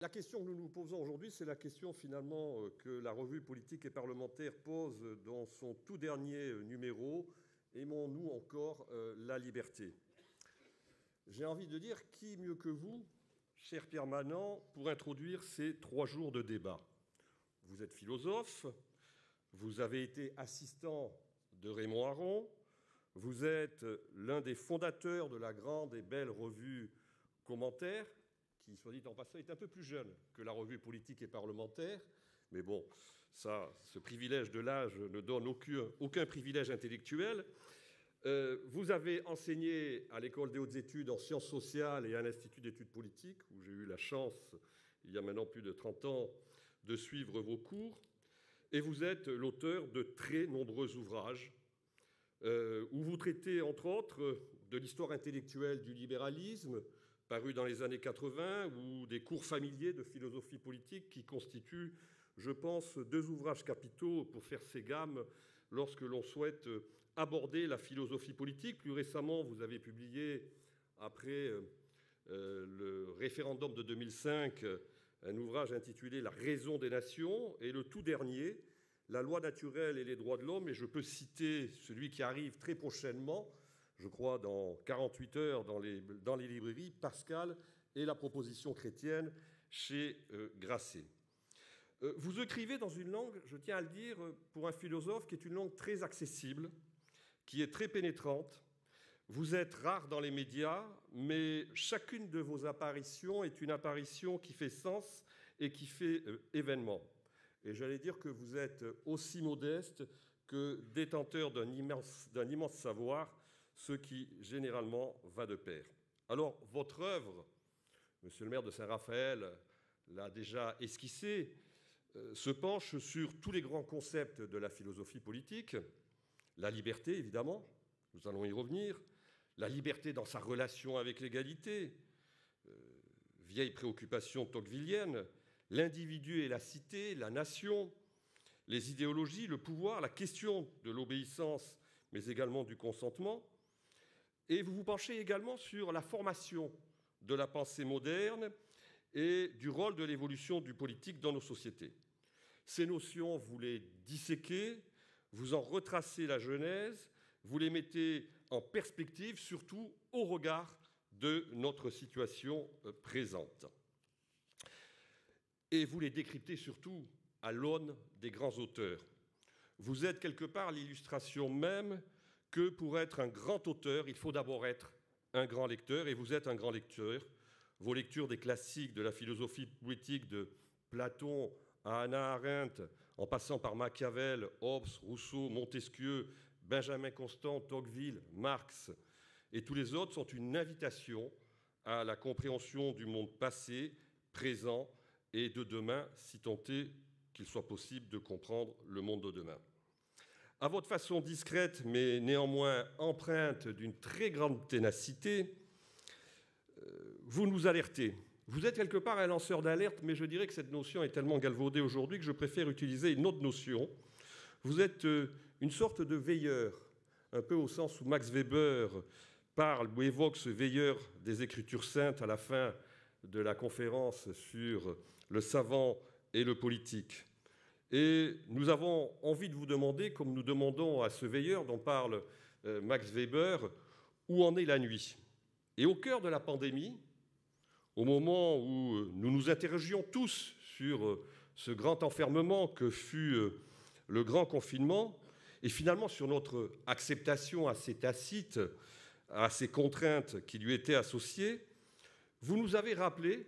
La question que nous nous posons aujourd'hui, c'est la question finalement que la revue politique et parlementaire pose dans son tout dernier numéro. Aimons-nous encore la liberté? J'ai envie de dire, qui mieux que vous, cher Pierre Manant, pour introduire ces 3 jours de débat? Vous êtes philosophe, vous avez été assistant de Raymond Aron, vous êtes l'un des fondateurs de la grande et belle revue Commentaire, qui, soit dit en passant, est un peu plus jeune que la revue politique et parlementaire. Mais bon, ça, ce privilège de l'âge ne donne aucun privilège intellectuel. Vous avez enseigné à l'École des hautes études en sciences sociales et à l'Institut d'études politiques, où j'ai eu la chance, il y a maintenant plus de 30 ans, de suivre vos cours. Et vous êtes l'auteur de très nombreux ouvrages, où vous traitez, entre autres, de l'histoire intellectuelle du libéralisme, paru dans les années 80, ou des cours familiers de philosophie politique qui constituent, je pense, 2 ouvrages capitaux pour faire ses gammes lorsque l'on souhaite aborder la philosophie politique. Plus récemment, vous avez publié, après le référendum de 2005, un ouvrage intitulé « La raison des nations » et le tout dernier, « La loi naturelle et les droits de l'homme ». Et je peux citer celui qui arrive très prochainement, je crois dans 48 heures dans les librairies, Pascal et la proposition chrétienne chez Grasset. Vous écrivez dans une langue, je tiens à le dire, pour un philosophe, qui est une langue très accessible, qui est très pénétrante. Vous êtes rare dans les médias, mais chacune de vos apparitions est une apparition qui fait sens et qui fait événement. Et j'allais dire que vous êtes aussi modeste que détenteur d'un immense savoir, ce qui, généralement, va de pair. Alors, votre œuvre, monsieur le maire de Saint-Raphaël l'a déjà esquissé, se penche sur tous les grands concepts de la philosophie politique. La liberté, évidemment, nous allons y revenir. La liberté dans sa relation avec l'égalité, vieille préoccupation tocquevillienne. L'individu et la cité, la nation, les idéologies, le pouvoir, la question de l'obéissance, mais également du consentement. Et vous vous penchez également sur la formation de la pensée moderne et du rôle de l'évolution du politique dans nos sociétés. Ces notions, vous les disséquez, vous en retracez la genèse, vous les mettez en perspective, surtout au regard de notre situation présente. Et vous les décryptez surtout à l'aune des grands auteurs. Vous êtes quelque part l'illustration même que pour être un grand auteur, il faut d'abord être un grand lecteur, et vous êtes un grand lecteur. Vos lectures des classiques de la philosophie politique, de Platon à Hannah Arendt, en passant par Machiavel, Hobbes, Rousseau, Montesquieu, Benjamin Constant, Tocqueville, Marx et tous les autres, sont une invitation à la compréhension du monde passé, présent et de demain, si tant est qu'il soit possible de comprendre le monde de demain. À votre façon discrète, mais néanmoins empreinte d'une très grande ténacité, vous nous alertez. Vous êtes quelque part un lanceur d'alerte, mais je dirais que cette notion est tellement galvaudée aujourd'hui que je préfère utiliser une autre notion. Vous êtes une sorte de veilleur, un peu au sens où Max Weber parle ou évoque ce veilleur des Écritures saintes à la fin de la conférence sur le savant et le politique. Et nous avons envie de vous demander, comme nous demandons à ce veilleur dont parle Max Weber, où en est la nuit? Et au cœur de la pandémie, au moment où nous nous interrogions tous sur ce grand enfermement que fut le grand confinement, et finalement sur notre acceptation assez tacite à ces contraintes qui lui étaient associées, vous nous avez rappelé,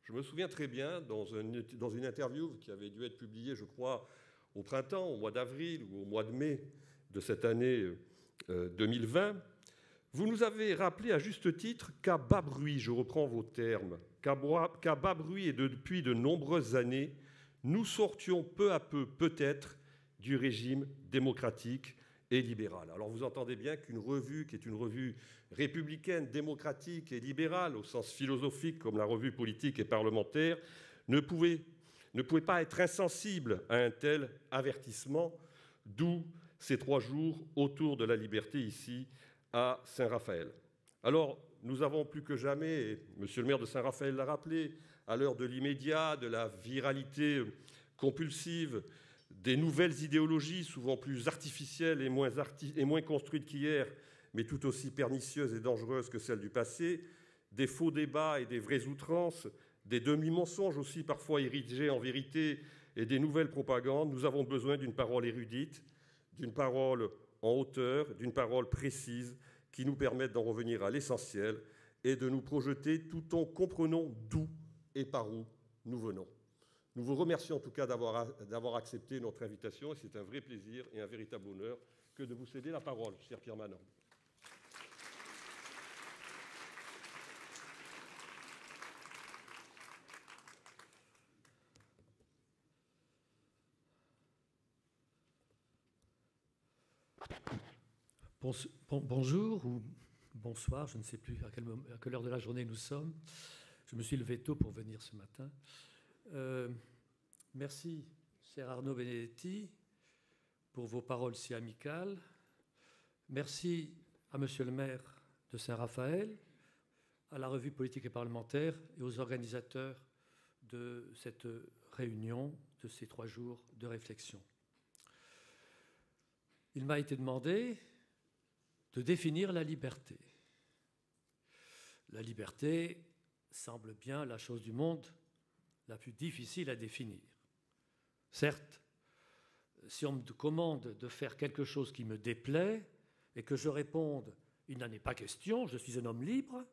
je me souviens très bien, dans une interview qui avait dû être publiée, je crois, au printemps, au mois d'avril ou au mois de mai de cette année 2020, vous nous avez rappelé à juste titre qu'à bas bruit, je reprends vos termes, qu'à bas bruit et depuis de nombreuses années, nous sortions peu à peu, peut-être, du régime démocratique et libérale. Alors vous entendez bien qu'une revue qui est une revue républicaine, démocratique et libérale, au sens philosophique comme la revue politique et parlementaire, ne pouvait pas être insensible à un tel avertissement, d'où ces 3 jours autour de la liberté ici à Saint-Raphaël. Alors nous avons plus que jamais, et monsieur le maire de Saint-Raphaël l'a rappelé, à l'heure de l'immédiat, de la viralité compulsive, des nouvelles idéologies, souvent plus artificielles et moins construites qu'hier, mais tout aussi pernicieuses et dangereuses que celles du passé, des faux débats et des vraies outrances, des demi-mensonges aussi parfois érigés en vérité et des nouvelles propagandes, nous avons besoin d'une parole érudite, d'une parole en hauteur, d'une parole précise qui nous permette d'en revenir à l'essentiel et de nous projeter tout en comprenant d'où et par où nous venons. Nous vous remercions en tout cas d'avoir accepté notre invitation et c'est un vrai plaisir et un véritable honneur que de vous céder la parole, cher Pierre Manant. Bonjour ou bonsoir, je ne sais plus à quelle heure de la journée nous sommes. Je me suis levé tôt pour venir ce matin. Merci, cher Arnaud Benedetti, pour vos paroles si amicales. Merci à Monsieur le maire de Saint-Raphaël, à la revue politique et parlementaire et aux organisateurs de cette réunion, de ces 3 jours de réflexion. Il m'a été demandé de définir la liberté. La liberté semble bien la chose du monde la plus difficile à définir. Certes, si on me commande de faire quelque chose qui me déplaît et que je réponde « il n'en est pas question, je suis un homme libre »,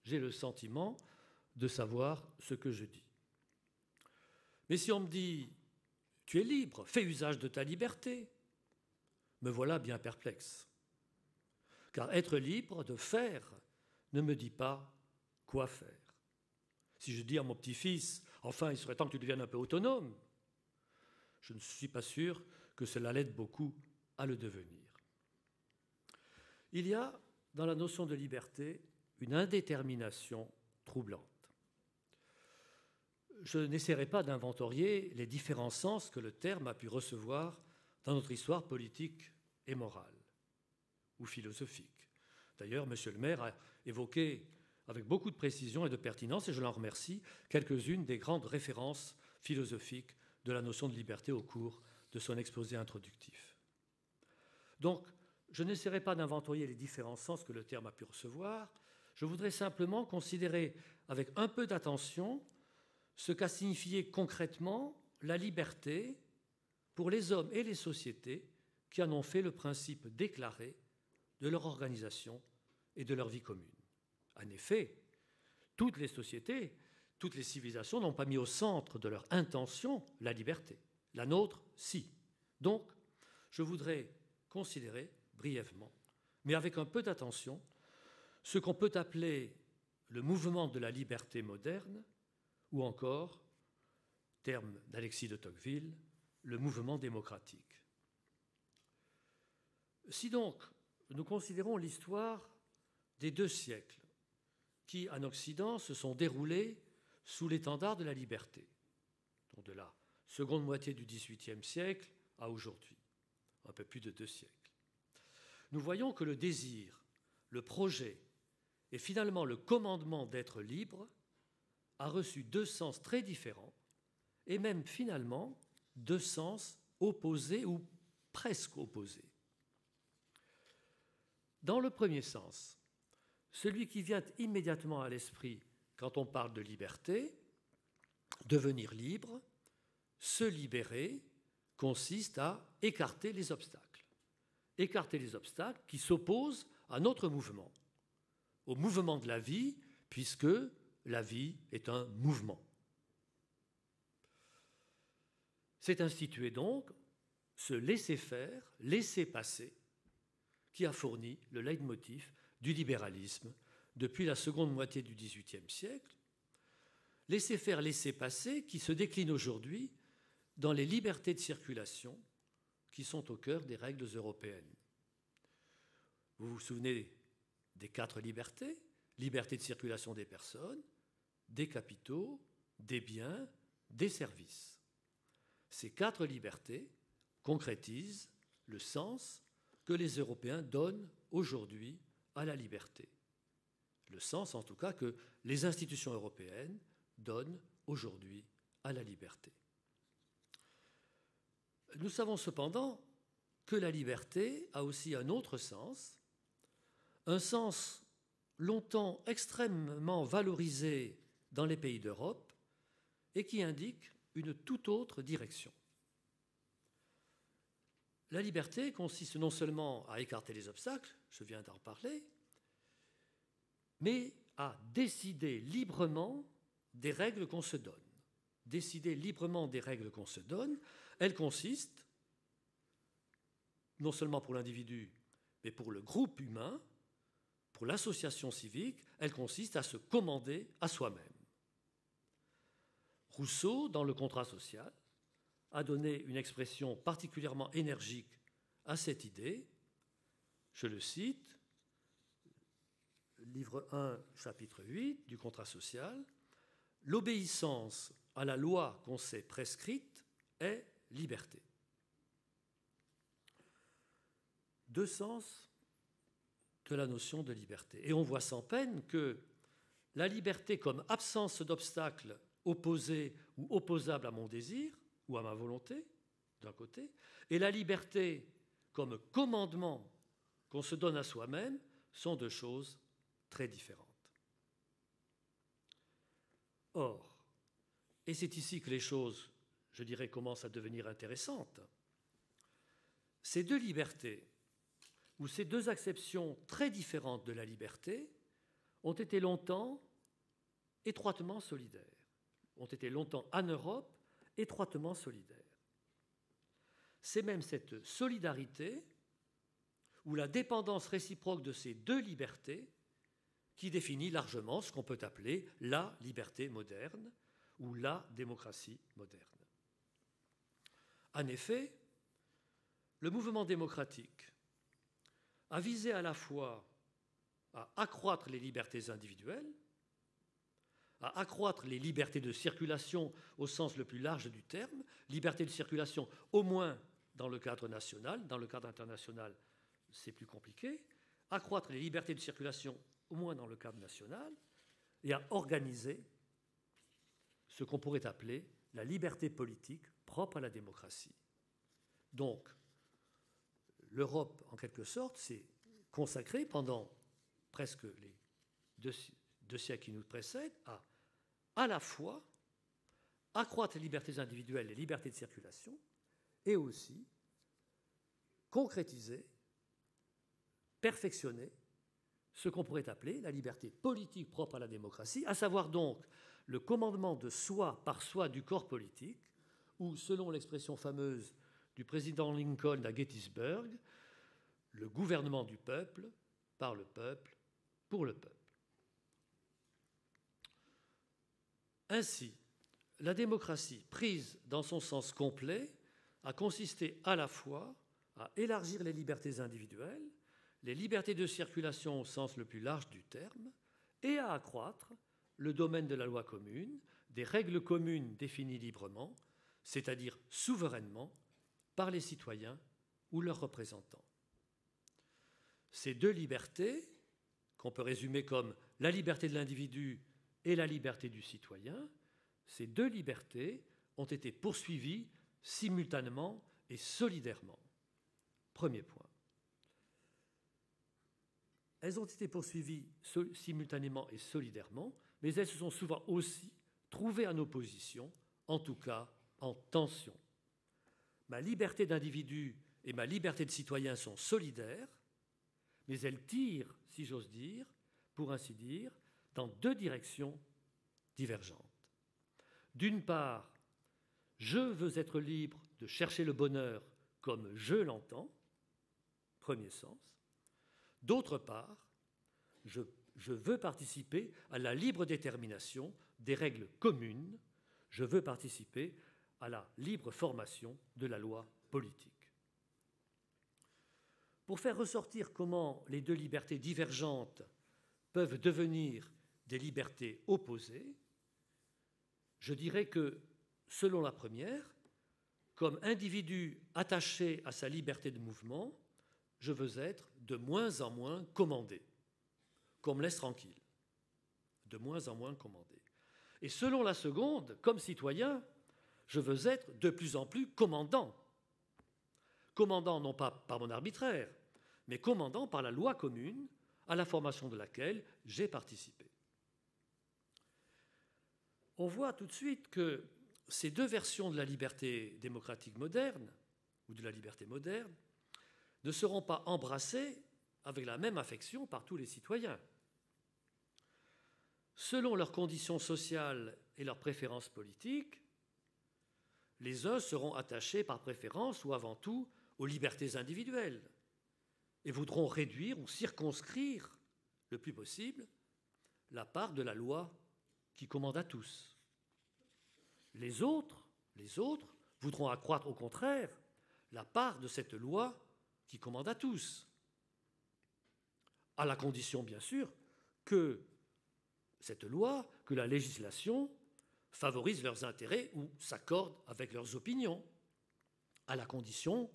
j'ai le sentiment de savoir ce que je dis. Mais si on me dit « tu es libre, fais usage de ta liberté », me voilà bien perplexe. Car être libre de faire ne me dit pas quoi faire. Si je dis à mon petit-fils « enfin, il serait temps que tu deviennes un peu autonome », je ne suis pas sûr que cela l'aide beaucoup à le devenir. Il y a dans la notion de liberté une indétermination troublante. Je n'essaierai pas d'inventorier les différents sens que le terme a pu recevoir dans notre histoire politique et morale ou philosophique. D'ailleurs, Monsieur le maire a évoqué avec beaucoup de précision et de pertinence, et je l'en remercie, quelques-unes des grandes références philosophiques de la notion de liberté au cours de son exposé introductif. Donc, je n'essaierai pas d'inventorier les différents sens que le terme a pu recevoir, je voudrais simplement considérer avec un peu d'attention ce qu'a signifié concrètement la liberté pour les hommes et les sociétés qui en ont fait le principe déclaré de leur organisation et de leur vie commune. En effet, toutes les sociétés, toutes les civilisations n'ont pas mis au centre de leur intention la liberté. La nôtre, si. Donc, je voudrais considérer brièvement, mais avec un peu d'attention, ce qu'on peut appeler le mouvement de la liberté moderne, ou encore, terme d'Alexis de Tocqueville, le mouvement démocratique. Si donc nous considérons l'histoire des 2 siècles qui, en Occident, se sont déroulés sous l'étendard de la liberté, donc de la seconde moitié du XVIIIe siècle à aujourd'hui, un peu plus de 2 siècles, nous voyons que le désir, le projet et finalement le commandement d'être libre a reçu 2 sens très différents et même finalement 2 sens opposés ou presque opposés. Dans le premier sens, celui qui vient immédiatement à l'esprit quand on parle de liberté, devenir libre, se libérer, consiste à écarter les obstacles. Écarter les obstacles qui s'opposent à notre mouvement, au mouvement de la vie, puisque la vie est un mouvement. C'est instituer donc ce laisser-faire, laisser-passer, qui a fourni le leitmotiv du libéralisme depuis la seconde moitié du XVIIIe siècle. Laisser-faire, laisser-passer, qui se décline aujourd'hui dans les libertés de circulation qui sont au cœur des règles européennes. Vous vous souvenez des 4 libertés? Liberté de circulation des personnes, des capitaux, des biens, des services. Ces 4 libertés concrétisent le sens que les Européens donnent aujourd'hui à la liberté. Le sens, en tout cas, que les institutions européennes donne aujourd'hui à la liberté. Nous savons cependant que la liberté a aussi un autre sens, un sens longtemps extrêmement valorisé dans les pays d'Europe et qui indique une toute autre direction. La liberté consiste non seulement à écarter les obstacles, je viens d'en parler, mais à décider librement des règles qu'on se donne. Décider librement des règles qu'on se donne, elle consiste, non seulement pour l'individu, mais pour le groupe humain, pour l'association civique, elle consiste à se commander à soi-même. Rousseau, dans le contrat social, a donné une expression particulièrement énergique à cette idée. Je le cite, livre 1, chapitre 8 du contrat social, « L'obéissance à la loi qu'on s'est prescrite est liberté. » Deux sens de la notion de liberté. Et on voit sans peine que la liberté comme absence d'obstacle opposé ou opposable à mon désir ou à ma volonté, d'un côté, et la liberté comme commandement qu'on se donne à soi-même sont deux choses très différentes. Or, et c'est ici que les choses, je dirais, commencent à devenir intéressantes, ces deux libertés, ou ces deux acceptions très différentes de la liberté, ont été longtemps étroitement solidaires, ont été longtemps en Europe étroitement solidaires. C'est même cette solidarité ou la dépendance réciproque de ces deux libertés qui définit largement ce qu'on peut appeler la liberté moderne ou la démocratie moderne. En effet, le mouvement démocratique a visé à la fois à accroître les libertés individuelles, à accroître les libertés de circulation au sens le plus large du terme, liberté de circulation au moins dans le cadre national, dans le cadre international c'est plus compliqué, accroître les libertés de circulation au moins dans le cadre national, et à organiser ce qu'on pourrait appeler la liberté politique propre à la démocratie. Donc, l'Europe, en quelque sorte, s'est consacrée pendant presque les deux siècles qui nous précèdent à la fois accroître les libertés individuelles, les libertés de circulation, et aussi concrétiser, perfectionner ce qu'on pourrait appeler la liberté politique propre à la démocratie, à savoir donc le commandement de soi par soi du corps politique, ou, selon l'expression fameuse du président Lincoln à Gettysburg, le gouvernement du peuple, par le peuple, pour le peuple. Ainsi, la démocratie, prise dans son sens complet, a consisté à la fois à élargir les libertés individuelles, les libertés de circulation au sens le plus large du terme, et à accroître le domaine de la loi commune, des règles communes définies librement, c'est-à-dire souverainement, par les citoyens ou leurs représentants. Ces deux libertés, qu'on peut résumer comme la liberté de l'individu et la liberté du citoyen, ces deux libertés ont été poursuivies simultanément et solidairement. Premier point. Elles ont été poursuivies simultanément et solidairement, mais elles se sont souvent aussi trouvées en opposition, en tout cas en tension. Ma liberté d'individu et ma liberté de citoyen sont solidaires, mais elles tirent, si j'ose dire, pour ainsi dire, dans deux directions divergentes. D'une part, je veux être libre de chercher le bonheur comme je l'entends, premier sens. D'autre part, je veux participer à la libre détermination des règles communes, je veux participer à la libre formation de la loi politique. Pour faire ressortir comment les deux libertés divergentes peuvent devenir des libertés opposées, je dirais que, selon la première, comme individu attaché à sa liberté de mouvement, je veux être de moins en moins commandé, qu'on me laisse tranquille, de moins en moins commandé. Et selon la seconde, comme citoyen, je veux être de plus en plus commandant. Commandant non pas par mon arbitraire, mais commandant par la loi commune à la formation de laquelle j'ai participé. On voit tout de suite que ces deux versions de la liberté démocratique moderne, ou de la liberté moderne, ne seront pas embrassées avec la même affection par tous les citoyens. Selon leurs conditions sociales et leurs préférences politiques, les uns seront attachés par préférence ou avant tout aux libertés individuelles et voudront réduire ou circonscrire le plus possible la part de la loi qui commande à tous. Les autres voudront accroître au contraire la part de cette loi qui commande à tous, à la condition bien sûr que cette loi, que la législation favorise leurs intérêts ou s'accorde avec leurs opinions, à la condition,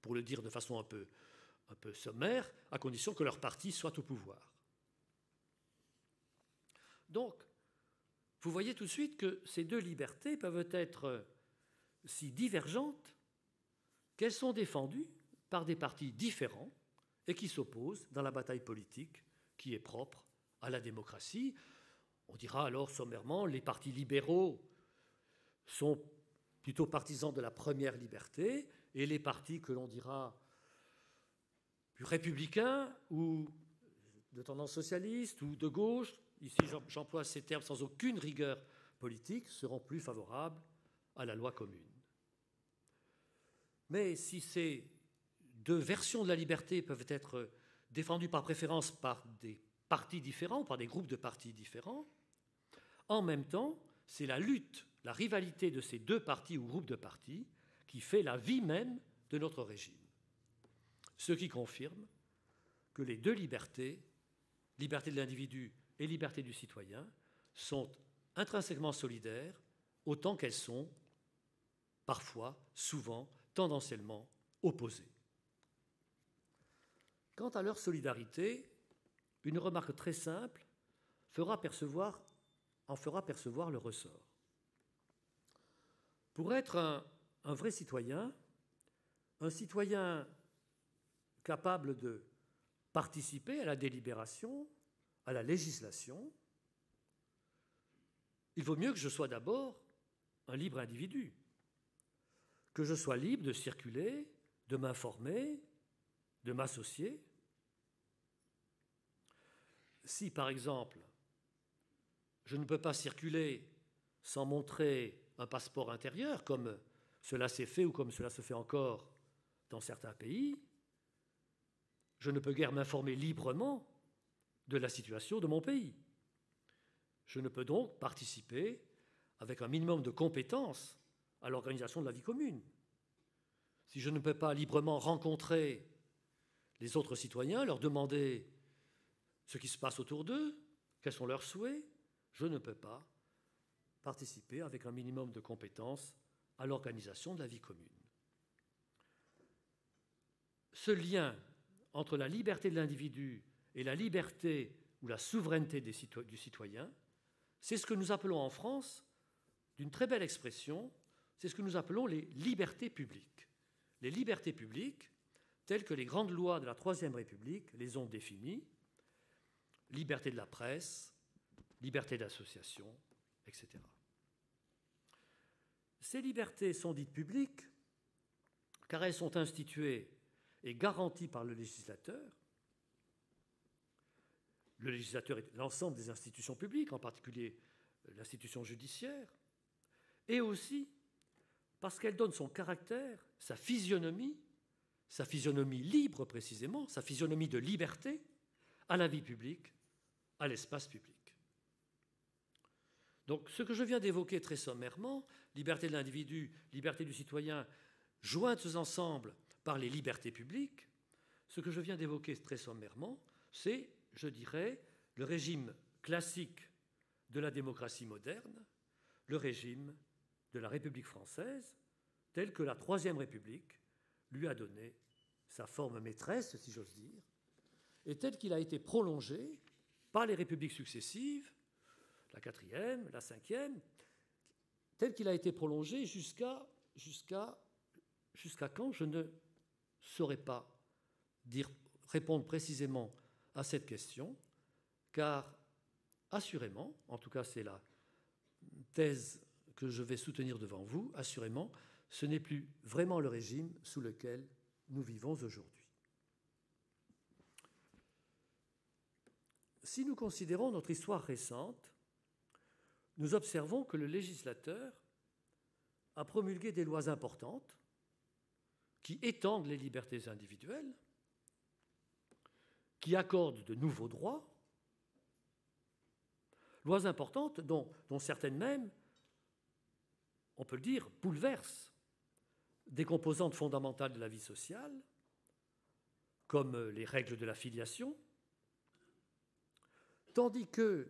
pour le dire de façon un peu sommaire, à condition que leur parti soit au pouvoir. Donc, vous voyez tout de suite que ces deux libertés peuvent être si divergentes qu'elles sont défendues par des partis différents et qui s'opposent dans la bataille politique qui est propre à la démocratie. On dira alors sommairement, les partis libéraux sont plutôt partisans de la première liberté et les partis que l'on dira plus républicains ou de tendance socialiste ou de gauche, ici j'emploie ces termes sans aucune rigueur politique, seront plus favorables à la loi commune. Mais si ces deux versions de la liberté peuvent être défendues par préférence par des partis différents, par des groupes de partis différents, en même temps, c'est la lutte, la rivalité de ces deux partis ou groupes de partis qui fait la vie même de notre régime. Ce qui confirme que les deux libertés, liberté de l'individu et liberté du citoyen, sont intrinsèquement solidaires, autant qu'elles sont parfois, souvent, tendanciellement opposées. Quant à leur solidarité, une remarque très simple en fera percevoir le ressort. Pour être un vrai citoyen, un citoyen capable de participer à la délibération, à la législation, il vaut mieux que je sois d'abord un libre individu, que je sois libre de circuler, de m'informer, de m'associer. Si, par exemple, je ne peux pas circuler sans montrer un passeport intérieur, comme cela s'est fait ou comme cela se fait encore dans certains pays, je ne peux guère m'informer librement de la situation de mon pays. Je ne peux donc participer avec un minimum de compétences à l'organisation de la vie commune. Si je ne peux pas librement rencontrer les autres citoyens, leur demander ce qui se passe autour d'eux, quels sont leurs souhaits, je ne peux pas participer avec un minimum de compétences à l'organisation de la vie commune. Ce lien entre la liberté de l'individu et la liberté ou la souveraineté du citoyen, c'est ce que nous appelons en France, d'une très belle expression, c'est ce que nous appelons les libertés publiques. Les libertés publiques, telles que les grandes lois de la Troisième République les ont définies, liberté de la presse, liberté d'association, etc. Ces libertés sont dites publiques car elles sont instituées et garanties par le législateur. Le législateur est l'ensemble des institutions publiques, en particulier l'institution judiciaire, et aussi parce qu'elle donne son caractère, sa physionomie libre précisément, sa physionomie de liberté à la vie publique, à l'espace public. Donc ce que je viens d'évoquer très sommairement, liberté de l'individu, liberté du citoyen, jointes ensemble par les libertés publiques, ce que je viens d'évoquer très sommairement, c'est, je dirais, le régime classique de la démocratie moderne, le régime de la République française, tel que la Troisième République lui a donné sa forme maîtresse, si j'ose dire, et tel qu'il a été prolongé par les républiques successives, la 4e, la 5e, tel qu'il a été prolongé jusqu'à quand, je ne saurais pas répondre précisément à cette question, car assurément, en tout cas c'est la thèse que je vais soutenir devant vous, assurément, ce n'est plus vraiment le régime sous lequel nous vivons aujourd'hui. Si nous considérons notre histoire récente, nous observons que le législateur a promulgué des lois importantes qui étendent les libertés individuelles, qui accordent de nouveaux droits, lois importantes dont certaines même, on peut le dire, bouleversent des composantes fondamentales de la vie sociale, comme les règles de la filiation, tandis que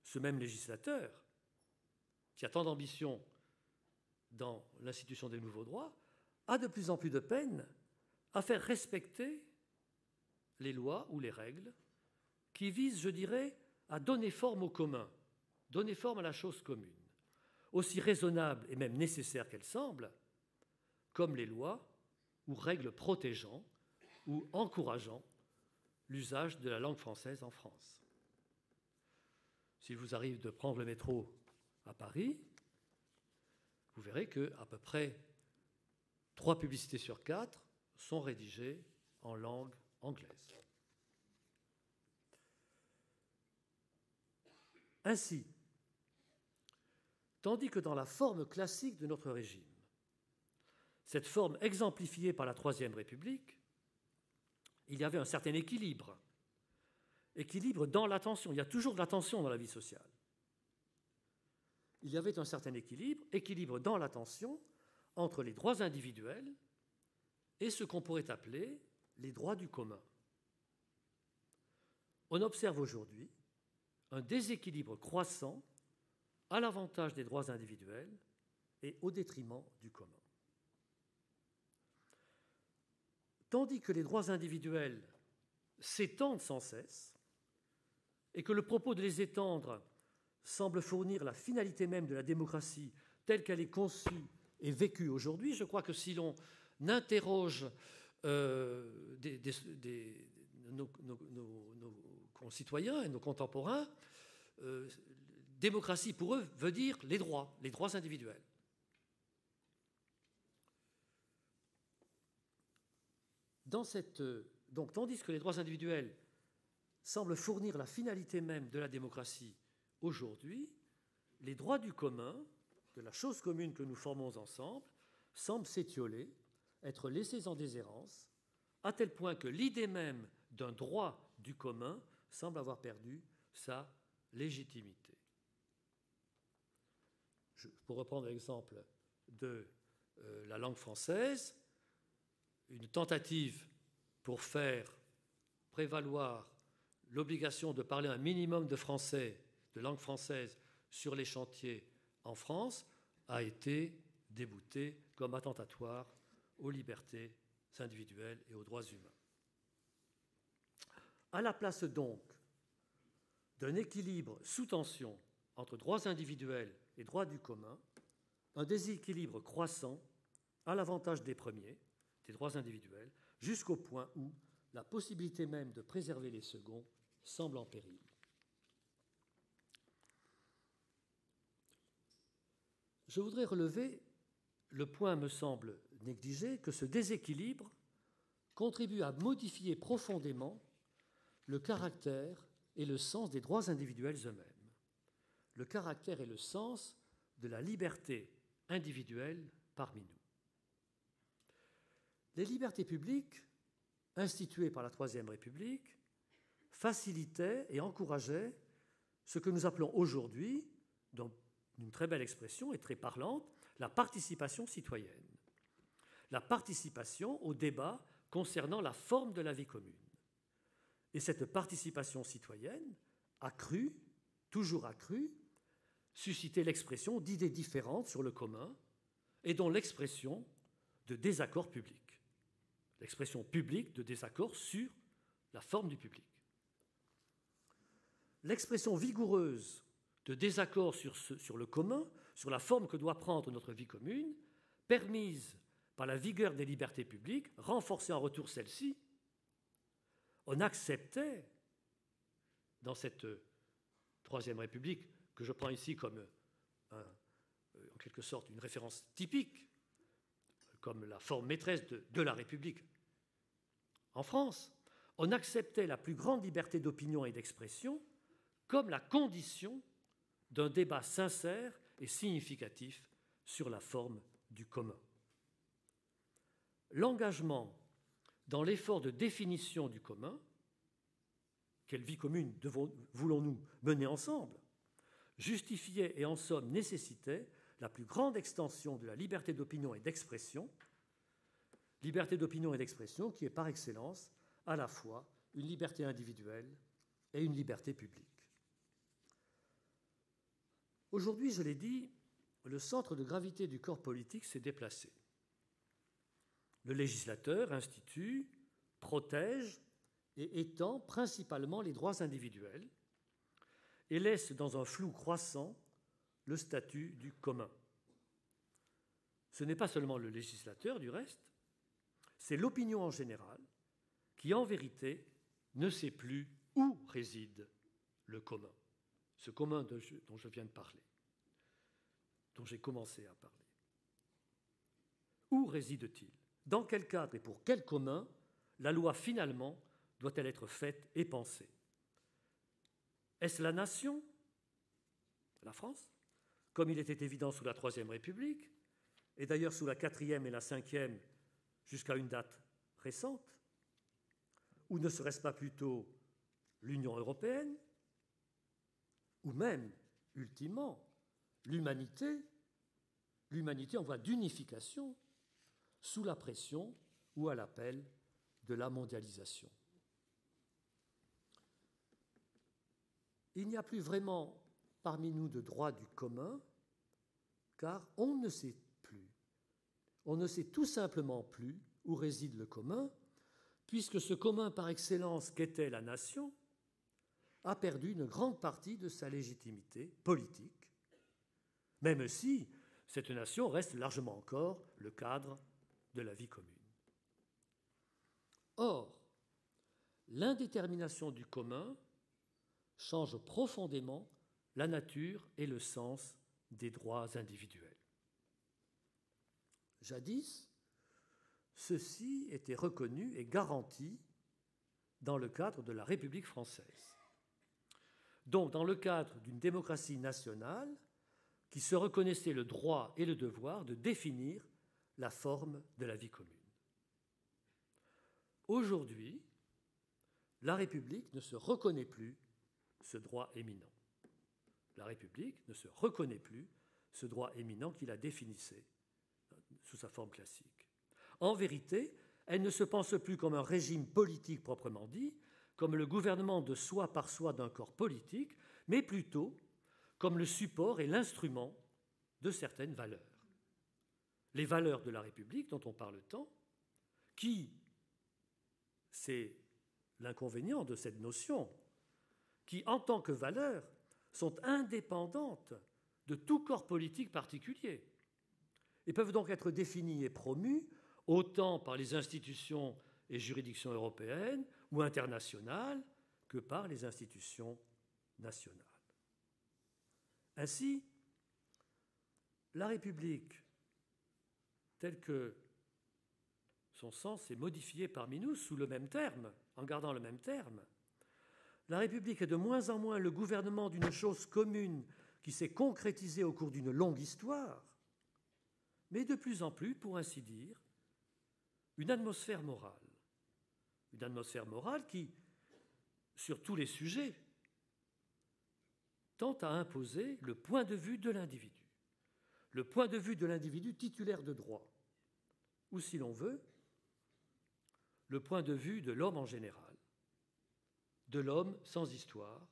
ce même législateur, qui a tant d'ambition dans l'institution des nouveaux droits, a de plus en plus de peine à faire respecter les lois ou les règles qui visent, je dirais, à donner forme au commun, donner forme à la chose commune, aussi raisonnable et même nécessaire qu'elle semble, comme les lois ou règles protégeant ou encourageant l'usage de la langue française en France. S'il vous arrive de prendre le métro à Paris, vous verrez qu'à peu près 3 publicités sur 4 sont rédigées en langue anglaise. Ainsi, tandis que dans la forme classique de notre régime, cette forme exemplifiée par la Troisième République, il y avait un certain équilibre dans l'attention. Il y a toujours de l'attention dans la vie sociale. Il y avait un certain équilibre dans l'attention entre les droits individuels et ce qu'on pourrait appeler les droits du commun. On observe aujourd'hui un déséquilibre croissant à l'avantage des droits individuels et au détriment du commun. Tandis que les droits individuels s'étendent sans cesse et que le propos de les étendre semble fournir la finalité même de la démocratie telle qu'elle est conçue et vécue aujourd'hui, je crois que si l'on interroge nos concitoyens et nos contemporains, démocratie pour eux veut dire les droits individuels. Donc, tandis que les droits individuels semblent fournir la finalité même de la démocratie aujourd'hui, les droits du commun, de la chose commune que nous formons ensemble, semblent s'étioler, être laissés en déshérence, à tel point que l'idée même d'un droit du commun semble avoir perdu sa légitimité. Pour reprendre l'exemple de la langue française, une tentative pour faire prévaloir l'obligation de parler un minimum de français, de langue française, sur les chantiers en France, a été déboutée comme attentatoire aux libertés individuelles et aux droits humains. À la place donc d'un équilibre sous tension entre droits individuels et droits du commun, un déséquilibre croissant à l'avantage des premiers, des droits individuels, jusqu'au point où la possibilité même de préserver les seconds semble en péril. Je voudrais relever le point, me semble négligé, que ce déséquilibre contribue à modifier profondément le caractère et le sens des droits individuels eux-mêmes, le caractère et le sens de la liberté individuelle parmi nous. Les libertés publiques, instituées par la Troisième République, facilitaient et encourageaient ce que nous appelons aujourd'hui, dans une très belle expression et très parlante, la participation citoyenne. La participation au débat concernant la forme de la vie commune. Et cette participation citoyenne a cru, toujours accrue, susciter l'expression d'idées différentes sur le commun et dont l'expression de désaccords publics. L'expression publique de désaccord sur la forme du public. L'expression vigoureuse de désaccord sur le commun, sur la forme que doit prendre notre vie commune, permise par la vigueur des libertés publiques, renforcer en retour celles-ci, on acceptait, dans cette Troisième République, que je prends ici comme en quelque sorte une référence typique, comme la forme maîtresse de la République en France, on acceptait la plus grande liberté d'opinion et d'expression comme la condition d'un débat sincère et significatif sur la forme du commun. L'engagement dans l'effort de définition du commun, quelle vie commune voulons-nous mener ensemble, justifiait et en somme nécessitait la plus grande extension de la liberté d'opinion et d'expression qui est par excellence à la fois une liberté individuelle et une liberté publique. Aujourd'hui, je l'ai dit, le centre de gravité du corps politique s'est déplacé. Le législateur institue, protège et étend principalement les droits individuels et laisse dans un flou croissant le statut du commun. Ce n'est pas seulement le législateur, du reste, c'est l'opinion en général qui, en vérité, ne sait plus où réside le commun, ce commun dont je viens de parler, dont j'ai commencé à parler. Où réside-t-il? Dans quel cadre et pour quel commun la loi, finalement, doit-elle être faite et pensée? Est-ce la nation, la France, comme il était évident sous la Troisième République, et d'ailleurs sous la Quatrième et la Cinquième jusqu'à une date récente? Ou ne serait-ce pas plutôt l'Union européenne? Ou même, ultimement, l'humanité en voie d'unification sous la pression ou à l'appel de la mondialisation? Il n'y a plus vraiment parmi nous de droit du commun, car on ne sait plus. On ne sait tout simplement plus où réside le commun, puisque ce commun par excellence qu'était la nation a perdu une grande partie de sa légitimité politique, même si cette nation reste largement encore le cadre de la vie commune. Or, l'indétermination du commun change profondément la nature et le sens des droits individuels. Jadis, ceux-ci étaient reconnus et garantis dans le cadre de la République française. Donc, dans le cadre d'une démocratie nationale qui se reconnaissait le droit et le devoir de définir la forme de la vie commune. Aujourd'hui, la République ne se reconnaît plus ce droit éminent. La République ne se reconnaît plus ce droit éminent qui la définissait sous sa forme classique. En vérité, elle ne se pense plus comme un régime politique proprement dit, comme le gouvernement de soi par soi d'un corps politique, mais plutôt comme le support et l'instrument de certaines valeurs. Les valeurs de la République dont on parle tant, qui, c'est l'inconvénient de cette notion, qui, en tant que valeurs, sont indépendantes de tout corps politique particulier et peuvent donc être définies et promues autant par les institutions et juridictions européennes ou internationales que par les institutions nationales. Ainsi, la République, telle que son sens est modifié parmi nous sous le même terme, en gardant le même terme, la République est de moins en moins le gouvernement d'une chose commune qui s'est concrétisée au cours d'une longue histoire, mais de plus en plus, pour ainsi dire, une atmosphère morale qui, sur tous les sujets, tend à imposer le point de vue de l'individu titulaire de droit, ou si l'on veut, le point de vue de l'homme en général, de l'homme sans histoire,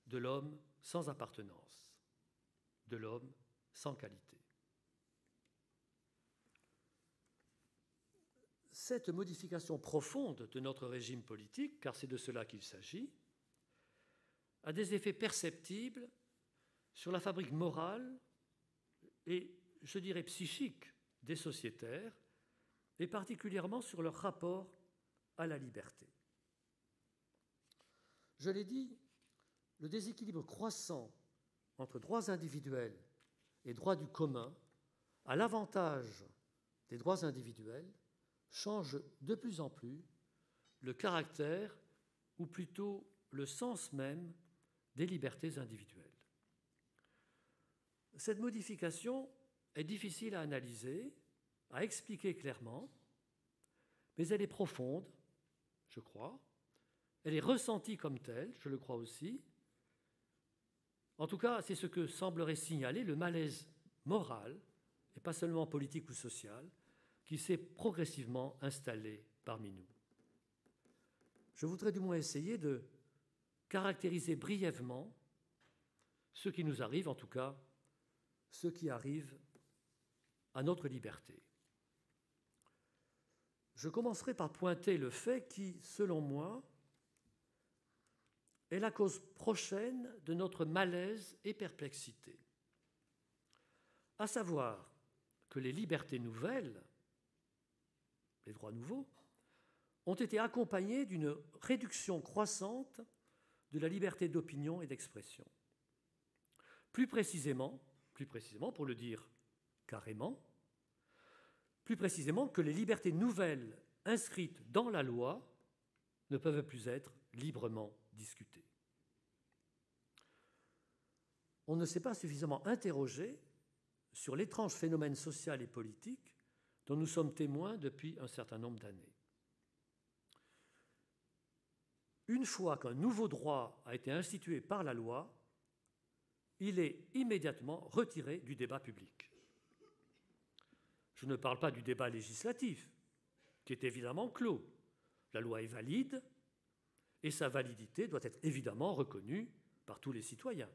de l'homme sans appartenance, de l'homme sans qualité. Cette modification profonde de notre régime politique, car c'est de cela qu'il s'agit, a des effets perceptibles sur la fabrique morale et, je dirais, psychique des sociétaires, et particulièrement sur leur rapport à la liberté. Je l'ai dit, le déséquilibre croissant entre droits individuels et droits du commun, à l'avantage des droits individuels, change de plus en plus le caractère, ou plutôt le sens même, des libertés individuelles. Cette modification est difficile à analyser, à expliquer clairement, mais elle est profonde, je crois. Elle est ressentie comme telle, je le crois aussi. En tout cas, c'est ce que semblerait signaler le malaise moral, et pas seulement politique ou social, qui s'est progressivement installé parmi nous. Je voudrais du moins essayer de caractériser brièvement ce qui nous arrive, en tout cas, ce qui arrive à notre liberté. Je commencerai par pointer le fait qui, selon moi, est la cause prochaine de notre malaise et perplexité, à savoir que les libertés nouvelles, les droits nouveaux, ont été accompagnés d'une réduction croissante de la liberté d'opinion et d'expression. Plus précisément, pour le dire carrément, plus précisément que les libertés nouvelles inscrites dans la loi ne peuvent plus être librement discutées. On ne s'est pas suffisamment interrogé sur l'étrange phénomène social et politique dont nous sommes témoins depuis un certain nombre d'années. Une fois qu'un nouveau droit a été institué par la loi, il est immédiatement retiré du débat public. Je ne parle pas du débat législatif, qui est évidemment clos. La loi est valide et sa validité doit être évidemment reconnue par tous les citoyens.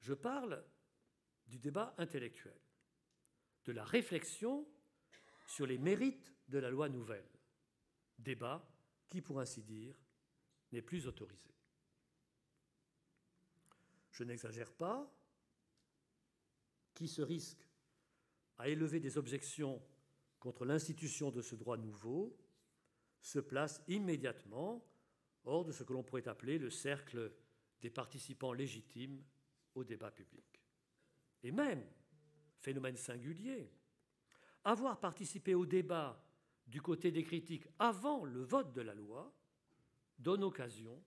Je parle du débat intellectuel, de la réflexion sur les mérites de la loi nouvelle, débat qui, pour ainsi dire, n'est plus autorisé. Je n'exagère pas. Qui se risque à élever des objections contre l'institution de ce droit nouveau se place immédiatement hors de ce que l'on pourrait appeler le cercle des participants légitimes au débat public. Et même, phénomène singulier, avoir participé au débat du côté des critiques avant le vote de la loi donne occasion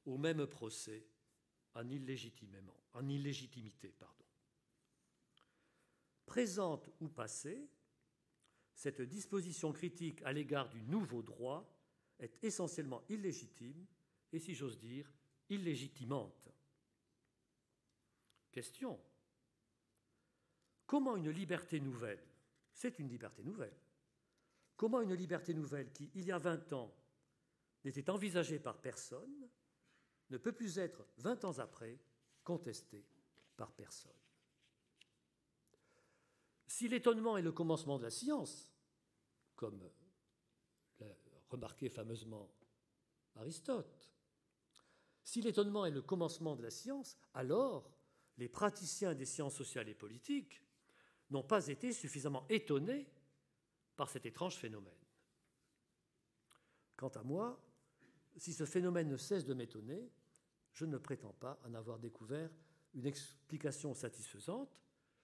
au même procès en illégitimité. Présente ou passée, cette disposition critique à l'égard du nouveau droit est essentiellement illégitime et, si j'ose dire, illégitimante. Question. Comment une liberté nouvelle, c'est une liberté nouvelle, comment une liberté nouvelle qui, il y a 20 ans, n'était envisagée par personne, ne peut plus être, 20 ans après, contestée par personne? Si l'étonnement est le commencement de la science, comme l'a remarqué fameusement Aristote, si l'étonnement est le commencement de la science, alors les praticiens des sciences sociales et politiques n'ont pas été suffisamment étonnés par cet étrange phénomène. Quant à moi, si ce phénomène ne cesse de m'étonner, je ne prétends pas en avoir découvert une explication satisfaisante,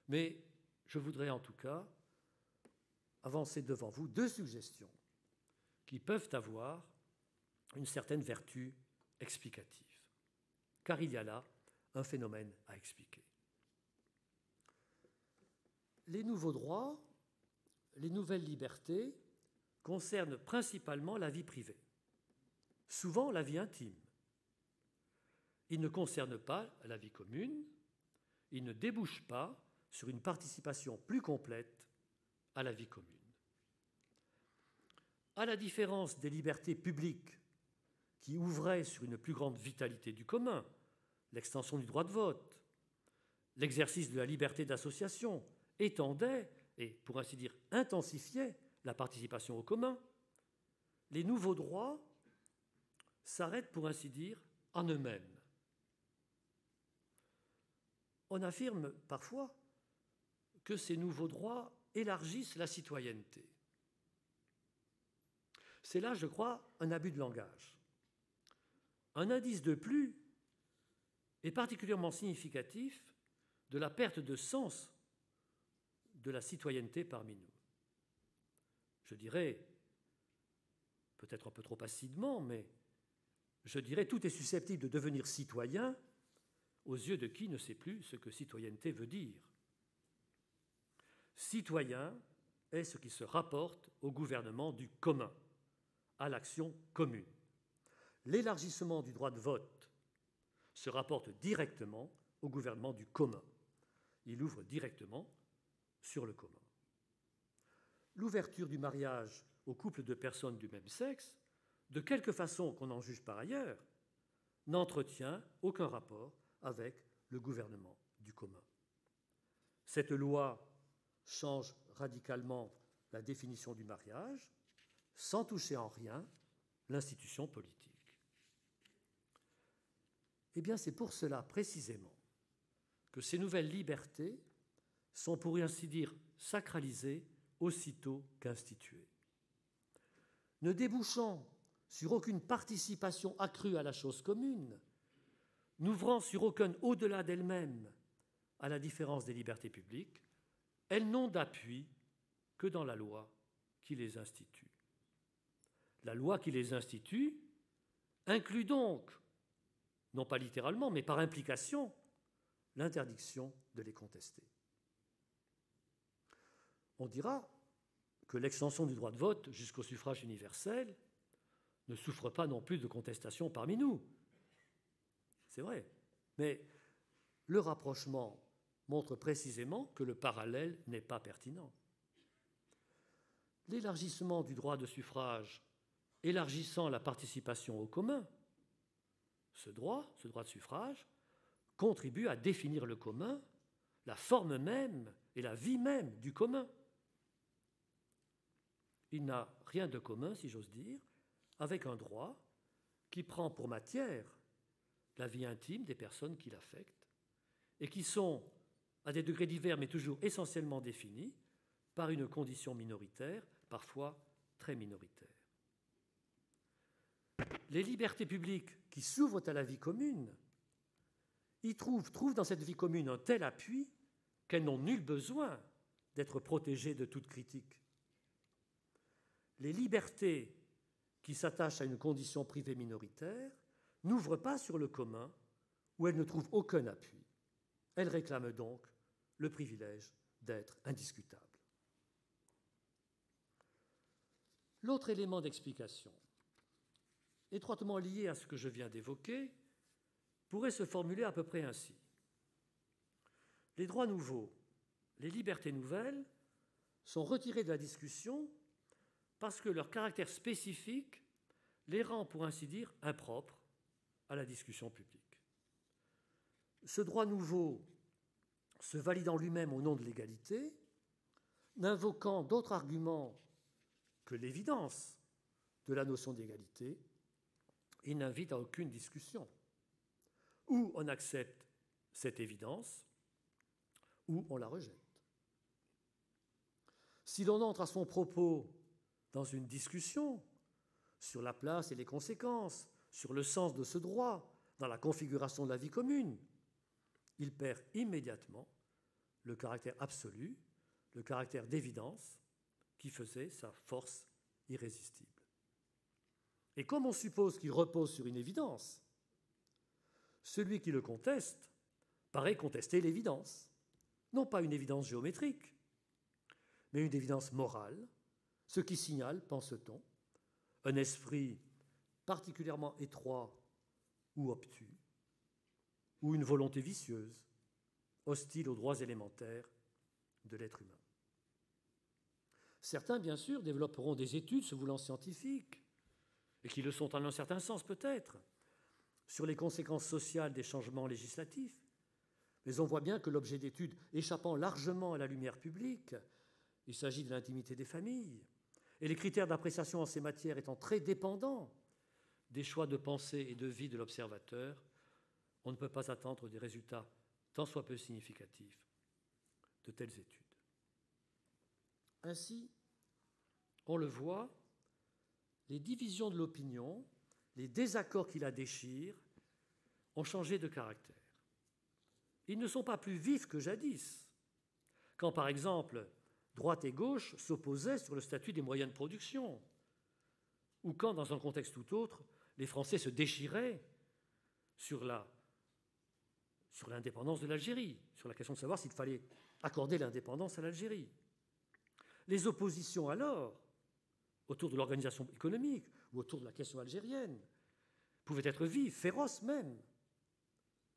mais je voudrais en tout cas avancer devant vous 2 suggestions qui peuvent avoir une certaine vertu explicative, car il y a là un phénomène à expliquer. Les nouveaux droits, les nouvelles libertés concernent principalement la vie privée, souvent la vie intime. Ils ne concernent pas la vie commune, ils ne débouchent pas sur une participation plus complète à la vie commune. À la différence des libertés publiques qui ouvraient sur une plus grande vitalité du commun, l'extension du droit de vote, l'exercice de la liberté d'association, étendaient et, pour ainsi dire, intensifiaient la participation au commun, les nouveaux droits s'arrêtent, pour ainsi dire, en eux-mêmes. on affirme parfois que ces nouveaux droits élargissent la citoyenneté. C'est là, je crois, un abus de langage. Un indice de plus est particulièrement significatif de la perte de sens de la citoyenneté parmi nous. Je dirais, peut-être un peu trop acidement, mais je dirais tout est susceptible de devenir citoyen aux yeux de qui ne sait plus ce que citoyenneté veut dire. Citoyen est ce qui se rapporte au gouvernement du commun, à l'action commune. L'élargissement du droit de vote se rapporte directement au gouvernement du commun. Il ouvre directement sur le commun. L'ouverture du mariage aux couples de personnes du même sexe, de quelque façon qu'on en juge par ailleurs, n'entretient aucun rapport avec le gouvernement du commun. Cette loi change radicalement la définition du mariage, sans toucher en rien l'institution politique. Eh bien, c'est pour cela précisément que ces nouvelles libertés sont, pour ainsi dire, sacralisées aussitôt qu'instituées. Ne débouchant sur aucune participation accrue à la chose commune, n'ouvrant sur aucun au-delà d'elles-mêmes, à la différence des libertés publiques, elles n'ont d'appui que dans la loi qui les institue. La loi qui les institue inclut donc, non pas littéralement, mais par implication, l'interdiction de les contester. On dira que l'extension du droit de vote jusqu'au suffrage universel ne souffre pas non plus de contestation parmi nous. C'est vrai, mais le rapprochement montre précisément que le parallèle n'est pas pertinent. L'élargissement du droit de suffrage, élargissant la participation au commun, ce droit de suffrage, contribue à définir le commun, la forme même et la vie même du commun. Il n'a rien de commun, si j'ose dire, avec un droit qui prend pour matière la vie intime des personnes qui l'affectent et qui sont, à des degrés divers mais toujours essentiellement définis, par une condition minoritaire, parfois très minoritaire. Les libertés publiques qui s'ouvrent à la vie commune y trouvent dans cette vie commune un tel appui qu'elles n'ont nul besoin d'être protégées de toute critique. Les libertés qui s'attachent à une condition privée minoritaire n'ouvrent pas sur le commun où elles ne trouvent aucun appui. Elles réclament donc le privilège d'être indiscutables. L'autre élément d'explication, étroitement lié à ce que je viens d'évoquer, pourrait se formuler à peu près ainsi. Les droits nouveaux, les libertés nouvelles sont retirés de la discussion parce que leur caractère spécifique les rend, pour ainsi dire, impropres à la discussion publique. Ce droit nouveau, se validant lui-même au nom de l'égalité, n'invoquant d'autres arguments que l'évidence de la notion d'égalité, il n'invite à aucune discussion. Ou on accepte cette évidence, ou on la rejette. Si l'on entre à son propos dans une discussion sur la place et les conséquences, sur le sens de ce droit, dans la configuration de la vie commune, il perd immédiatement le caractère absolu, le caractère d'évidence qui faisait sa force irrésistible. Et comme on suppose qu'il repose sur une évidence, celui qui le conteste paraît contester l'évidence, non pas une évidence géométrique, mais une évidence morale, ce qui signale, pense-t-on, un esprit particulièrement étroit ou obtus, ou une volonté vicieuse, hostile aux droits élémentaires de l'être humain. Certains, bien sûr, développeront des études se voulant scientifiques, et qui le sont en un certain sens peut-être, sur les conséquences sociales des changements législatifs, mais on voit bien que l'objet d'études échappant largement à la lumière publique, il s'agit de l'intimité des familles, et les critères d'appréciation en ces matières étant très dépendants des choix de pensée et de vie de l'observateur, on ne peut pas attendre des résultats tant soit peu significatif, de telles études. Ainsi, on le voit, les divisions de l'opinion, les désaccords qui la déchirent, ont changé de caractère. Ils ne sont pas plus vifs que jadis, quand, par exemple, droite et gauche s'opposaient sur le statut des moyens de production, ou quand, dans un contexte tout autre, les Français se déchiraient sur l'indépendance de l'Algérie, sur la question de savoir s'il fallait accorder l'indépendance à l'Algérie. Les oppositions alors, autour de l'organisation économique ou autour de la question algérienne, pouvaient être vives, féroces même.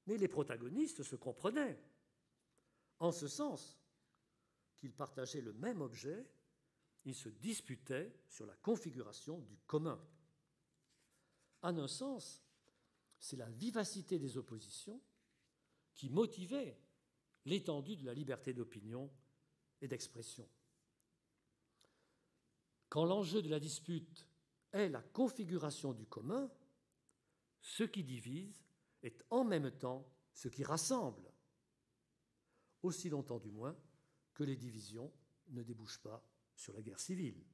Mais les protagonistes se comprenaient, en ce sens qu'ils partageaient le même objet, ils se disputaient sur la configuration du commun. En un sens, c'est la vivacité des oppositions qui motivait l'étendue de la liberté d'opinion et d'expression. Quand l'enjeu de la dispute est la configuration du commun, ce qui divise est en même temps ce qui rassemble, aussi longtemps du moins que les divisions ne débouchent pas sur la guerre civile.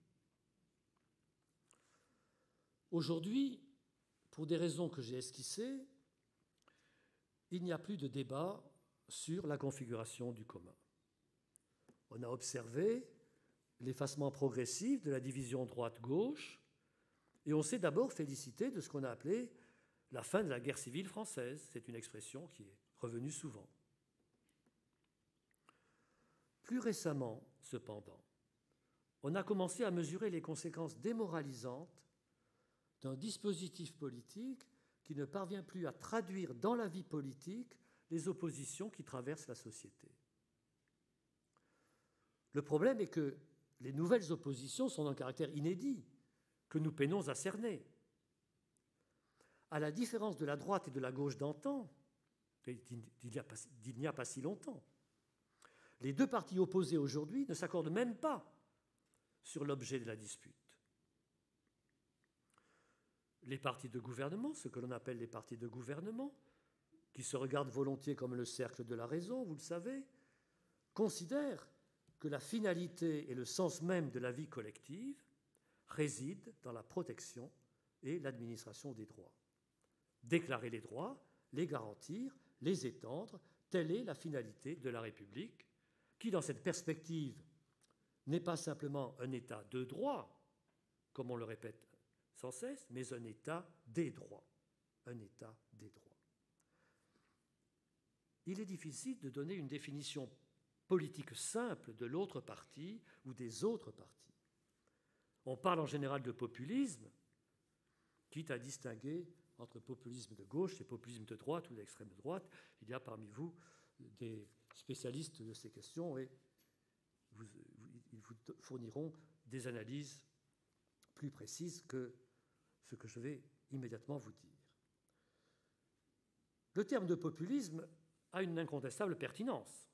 Aujourd'hui, pour des raisons que j'ai esquissées, il n'y a plus de débat sur la configuration du commun. On a observé l'effacement progressif de la division droite-gauche et on s'est d'abord félicité de ce qu'on a appelé la fin de la guerre civile française. C'est une expression qui est revenue souvent. Plus récemment, cependant, on a commencé à mesurer les conséquences démoralisantes d'un dispositif politique qui ne parvient plus à traduire dans la vie politique les oppositions qui traversent la société. Le problème est que les nouvelles oppositions sont d'un caractère inédit, que nous peinons à cerner. À la différence de la droite et de la gauche d'antan, d'il n'y a pas si longtemps, les deux partis opposés aujourd'hui ne s'accordent même pas sur l'objet de la dispute. Les partis de gouvernement, ce que l'on appelle les partis de gouvernement, qui se regardent volontiers comme le cercle de la raison, vous le savez, considèrent que la finalité et le sens même de la vie collective résident dans la protection et l'administration des droits. Déclarer les droits, les garantir, les étendre, telle est la finalité de la République, qui, dans cette perspective, n'est pas simplement un État de droit, comme on le répète sans cesse, mais un État des droits. Un État des droits. Il est difficile de donner une définition politique simple de l'autre parti ou des autres partis. On parle en général de populisme, quitte à distinguer entre populisme de gauche et populisme de droite ou d'extrême droite. Il y a parmi vous des spécialistes de ces questions et ils vous fourniront des analyses plus précises que ce que je vais immédiatement vous dire. Le terme de populisme a une incontestable pertinence.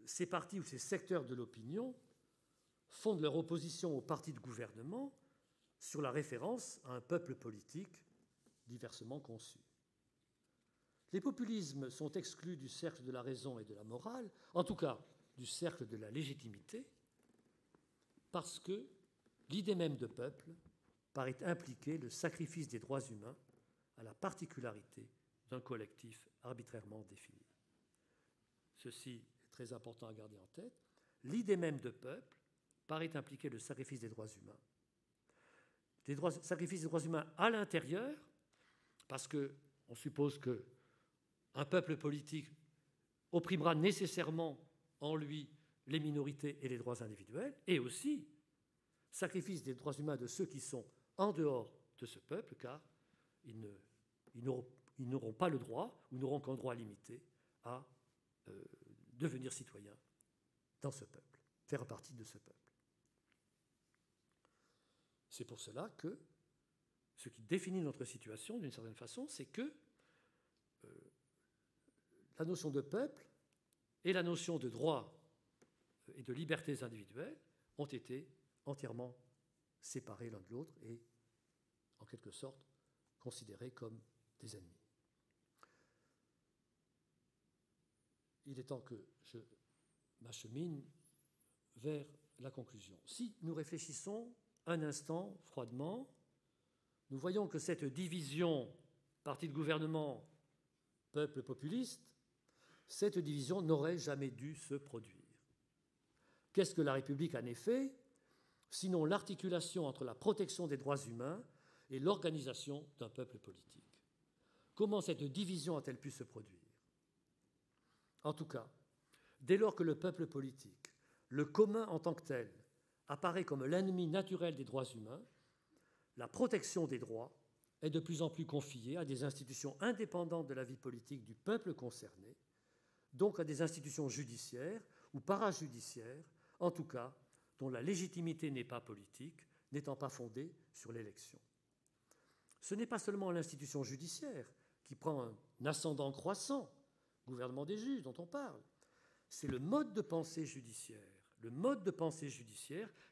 Ces partis ou ces secteurs de l'opinion fondent leur opposition aux partis de gouvernement sur la référence à un peuple politique diversement conçu. Les populismes sont exclus du cercle de la raison et de la morale, en tout cas du cercle de la légitimité, parce que l'idée même de peuple paraît impliquer le sacrifice des droits humains à la particularité d'un collectif arbitrairement défini. Ceci est très important à garder en tête. L'idée même de peuple paraît impliquer le sacrifice des droits humains. Sacrifice des droits humains à l'intérieur, parce qu'on suppose qu'un peuple politique opprimera nécessairement en lui les minorités et les droits individuels, et aussi sacrifice des droits humains de ceux qui sont en dehors de ce peuple, car ils n'auront pas le droit, ou n'auront qu'un droit limité, à devenir citoyens dans ce peuple, faire partie de ce peuple. C'est pour cela que ce qui définit notre situation, d'une certaine façon, c'est que la notion de peuple et la notion de droits et de libertés individuelles ont été entièrement séparés l'un de l'autre et, en quelque sorte, considérés comme des ennemis. il est temps que je m'achemine vers la conclusion. Si nous réfléchissons un instant froidement, nous voyons que cette division parti de gouvernement, peuple populiste, cette division n'aurait jamais dû se produire. Qu'est-ce que la République en effet, sinon l'articulation entre la protection des droits humains et l'organisation d'un peuple politique? Comment cette division a-t-elle pu se produire? En tout cas, dès lors que le peuple politique, le commun en tant que tel, apparaît comme l'ennemi naturel des droits humains, la protection des droits est de plus en plus confiée à des institutions indépendantes de la vie politique du peuple concerné, donc à des institutions judiciaires ou parajudiciaires, en tout cas dont la légitimité n'est pas politique, n'étant pas fondée sur l'élection. Ce n'est pas seulement l'institution judiciaire qui prend un ascendant croissant, gouvernement des juges dont on parle, c'est le mode de pensée judiciaire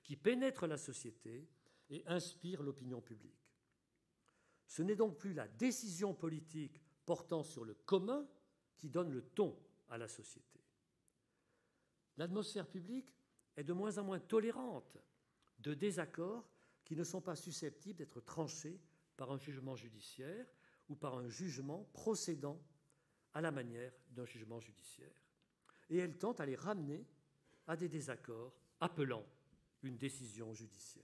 qui pénètre la société et inspire l'opinion publique. Ce n'est donc plus la décision politique portant sur le commun qui donne le ton à la société. L'atmosphère publique est de moins en moins tolérante de désaccords qui ne sont pas susceptibles d'être tranchés par un jugement judiciaire ou par un jugement procédant à la manière d'un jugement judiciaire. Et elle tente à les ramener à des désaccords appelant une décision judiciaire.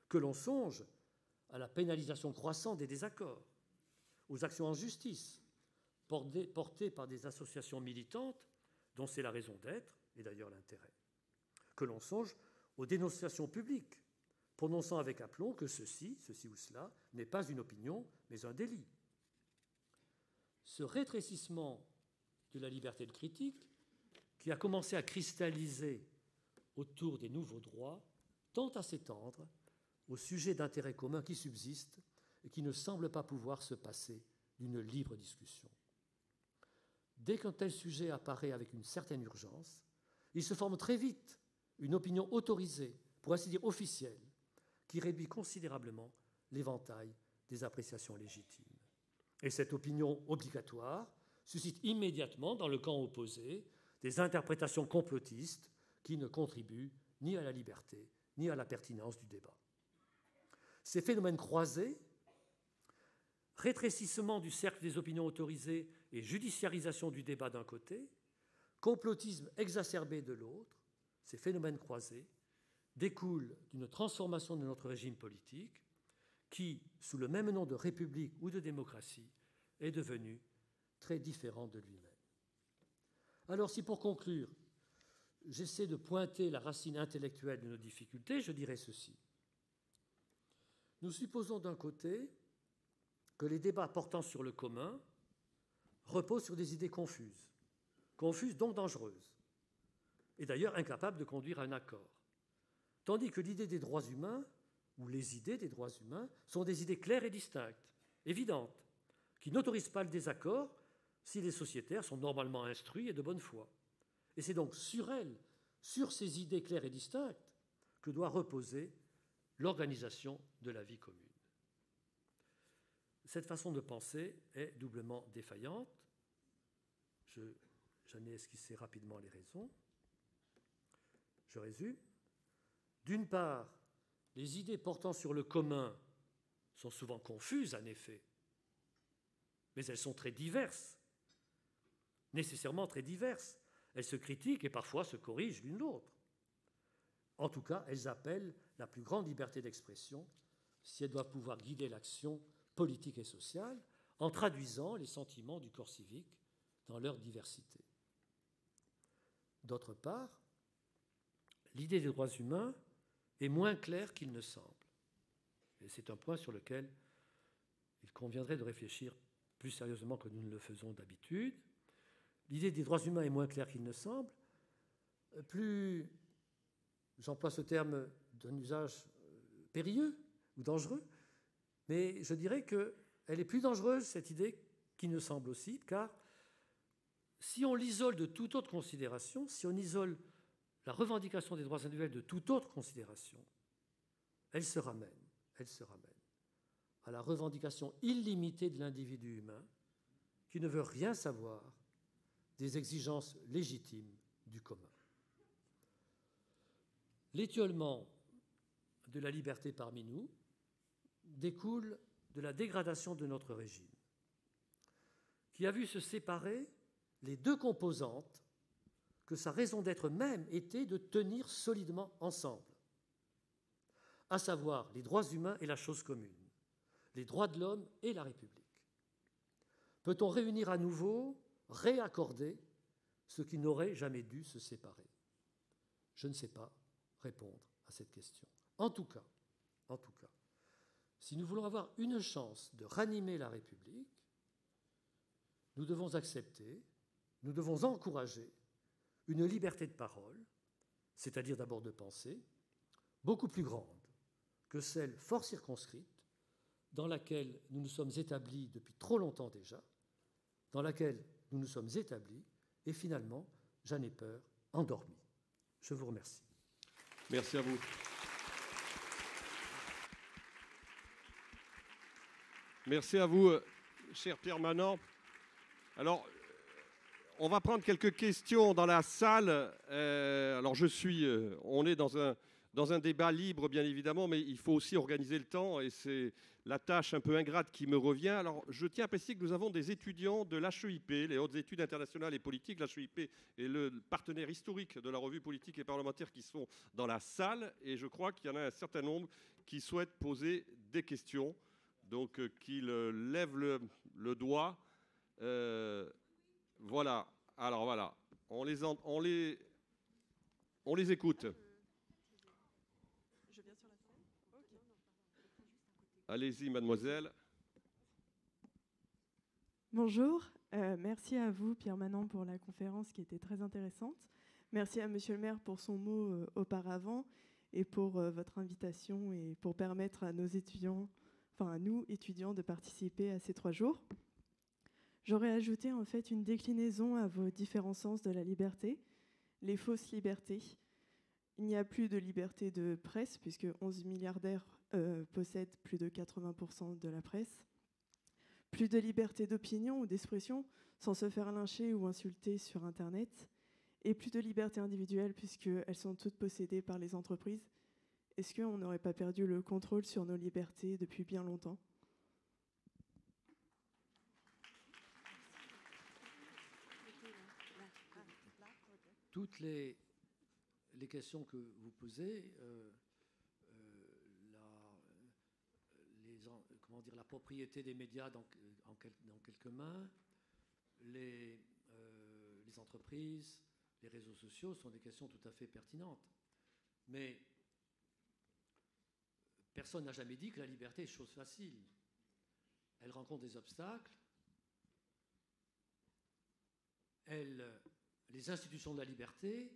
Que l'on songe à la pénalisation croissante des désaccords, aux actions en justice portées par des associations militantes dont c'est la raison d'être et d'ailleurs l'intérêt. Que l'on songe aux dénonciations publiques, prononçant avec aplomb que ceci ou cela n'est pas une opinion, mais un délit. Ce rétrécissement de la liberté de critique, qui a commencé à cristalliser autour des nouveaux droits, tend à s'étendre au sujet d'intérêt commun qui subsiste et qui ne semble pas pouvoir se passer d'une libre discussion. Dès qu'un tel sujet apparaît avec une certaine urgence, il se forme très vite une opinion autorisée, pour ainsi dire officielle, qui réduit considérablement l'éventail des appréciations légitimes. Et cette opinion obligatoire suscite immédiatement, dans le camp opposé, des interprétations complotistes qui ne contribuent ni à la liberté ni à la pertinence du débat. Ces phénomènes croisés, rétrécissement du cercle des opinions autorisées et judiciarisation du débat d'un côté, complotisme exacerbé de l'autre, ces phénomènes croisés découlent d'une transformation de notre régime politique qui, sous le même nom de république ou de démocratie, est devenu très différent de lui-même. Alors si pour conclure, j'essaie de pointer la racine intellectuelle de nos difficultés, je dirais ceci. Nous supposons d'un côté que les débats portant sur le commun reposent sur des idées confuses donc dangereuses, et d'ailleurs incapables de conduire à un accord. Tandis que l'idée des droits humains, ou les idées des droits humains, sont des idées claires et distinctes, évidentes, qui n'autorisent pas le désaccord si les sociétaires sont normalement instruits et de bonne foi. Et c'est donc sur elles, sur ces idées claires et distinctes, que doit reposer l'organisation de la vie commune. Cette façon de penser est doublement défaillante. J'en ai esquissé rapidement les raisons. Je résume. D'une part, les idées portant sur le commun sont souvent confuses, en effet, mais elles sont très diverses, nécessairement très diverses. Elles se critiquent et parfois se corrigent l'une l'autre. En tout cas, elles appellent la plus grande liberté d'expression si elles doivent pouvoir guider l'action politique et sociale en traduisant les sentiments du corps civique dans leur diversité. D'autre part, l'idée des droits humains est moins claire qu'il ne semble. Et c'est un point sur lequel il conviendrait de réfléchir plus sérieusement que nous ne le faisons d'habitude. L'idée des droits humains est moins claire qu'il ne semble. Plus, j'emploie ce terme d'un usage périlleux ou dangereux, mais je dirais qu'elle est plus dangereuse, cette idée, qu'il ne semble aussi, car si on l'isole de toute autre considération, si on isole la revendication des droits individuels de toute autre considération, elle se ramène à la revendication illimitée de l'individu humain qui ne veut rien savoir des exigences légitimes du commun. L'étiolement de la liberté parmi nous découle de la dégradation de notre régime, qui a vu se séparer les deux composantes que sa raison d'être même était de tenir solidement ensemble, à savoir les droits humains et la chose commune, les droits de l'homme et la République. Peut-on réunir à nouveau, réaccorder ce qui n'aurait jamais dû se séparer? Je ne sais pas répondre à cette question. En tout cas, si nous voulons avoir une chance de ranimer la République, nous devons accepter, nous devons encourager une liberté de parole, c'est-à-dire d'abord de pensée, beaucoup plus grande que celle fort circonscrite dans laquelle nous nous sommes établis depuis trop longtemps déjà, dans laquelle nous nous sommes établis et finalement, j'en ai peur, endormis. Je vous remercie. Merci à vous. Merci à vous, cher Pierre Manant. Alors, on va prendre quelques questions dans la salle. On est dans un débat libre, bien évidemment, mais il faut aussi organiser le temps et c'est la tâche un peu ingrate qui me revient. Alors, je tiens à préciser que nous avons des étudiants de l'HEIP, les Hautes Études internationales et politiques. L'HEIP est le partenaire historique de la revue politique et parlementaire qui sont dans la salle et je crois qu'il y en a un certain nombre qui souhaitent poser des questions. Donc, qu'ils lèvent le doigt. Voilà. Alors, voilà. On les écoute. Je viens sur la scène. Okay. Allez-y, mademoiselle. Bonjour. Merci à vous, Pierre Manant, pour la conférence qui était très intéressante. Merci à Monsieur le maire pour son mot auparavant et pour votre invitation et pour permettre à nos étudiants, enfin à nous, étudiants, de participer à ces 3 jours. J'aurais ajouté en fait une déclinaison à vos différents sens de la liberté, les fausses libertés. Il n'y a plus de liberté de presse, puisque 11 milliardaires possèdent plus de 80% de la presse. Plus de liberté d'opinion ou d'expression, sans se faire lyncher ou insulter sur Internet. Et plus de liberté individuelle, puisqu'elles sont toutes possédées par les entreprises. Est-ce qu'on n'aurait pas perdu le contrôle sur nos libertés depuis bien longtemps ? Toutes les questions que vous posez, la propriété des médias dans quelques mains, les entreprises, les réseaux sociaux sont des questions tout à fait pertinentes. Mais personne n'a jamais dit que la liberté est chose facile. Elle rencontre des obstacles. Les institutions de la liberté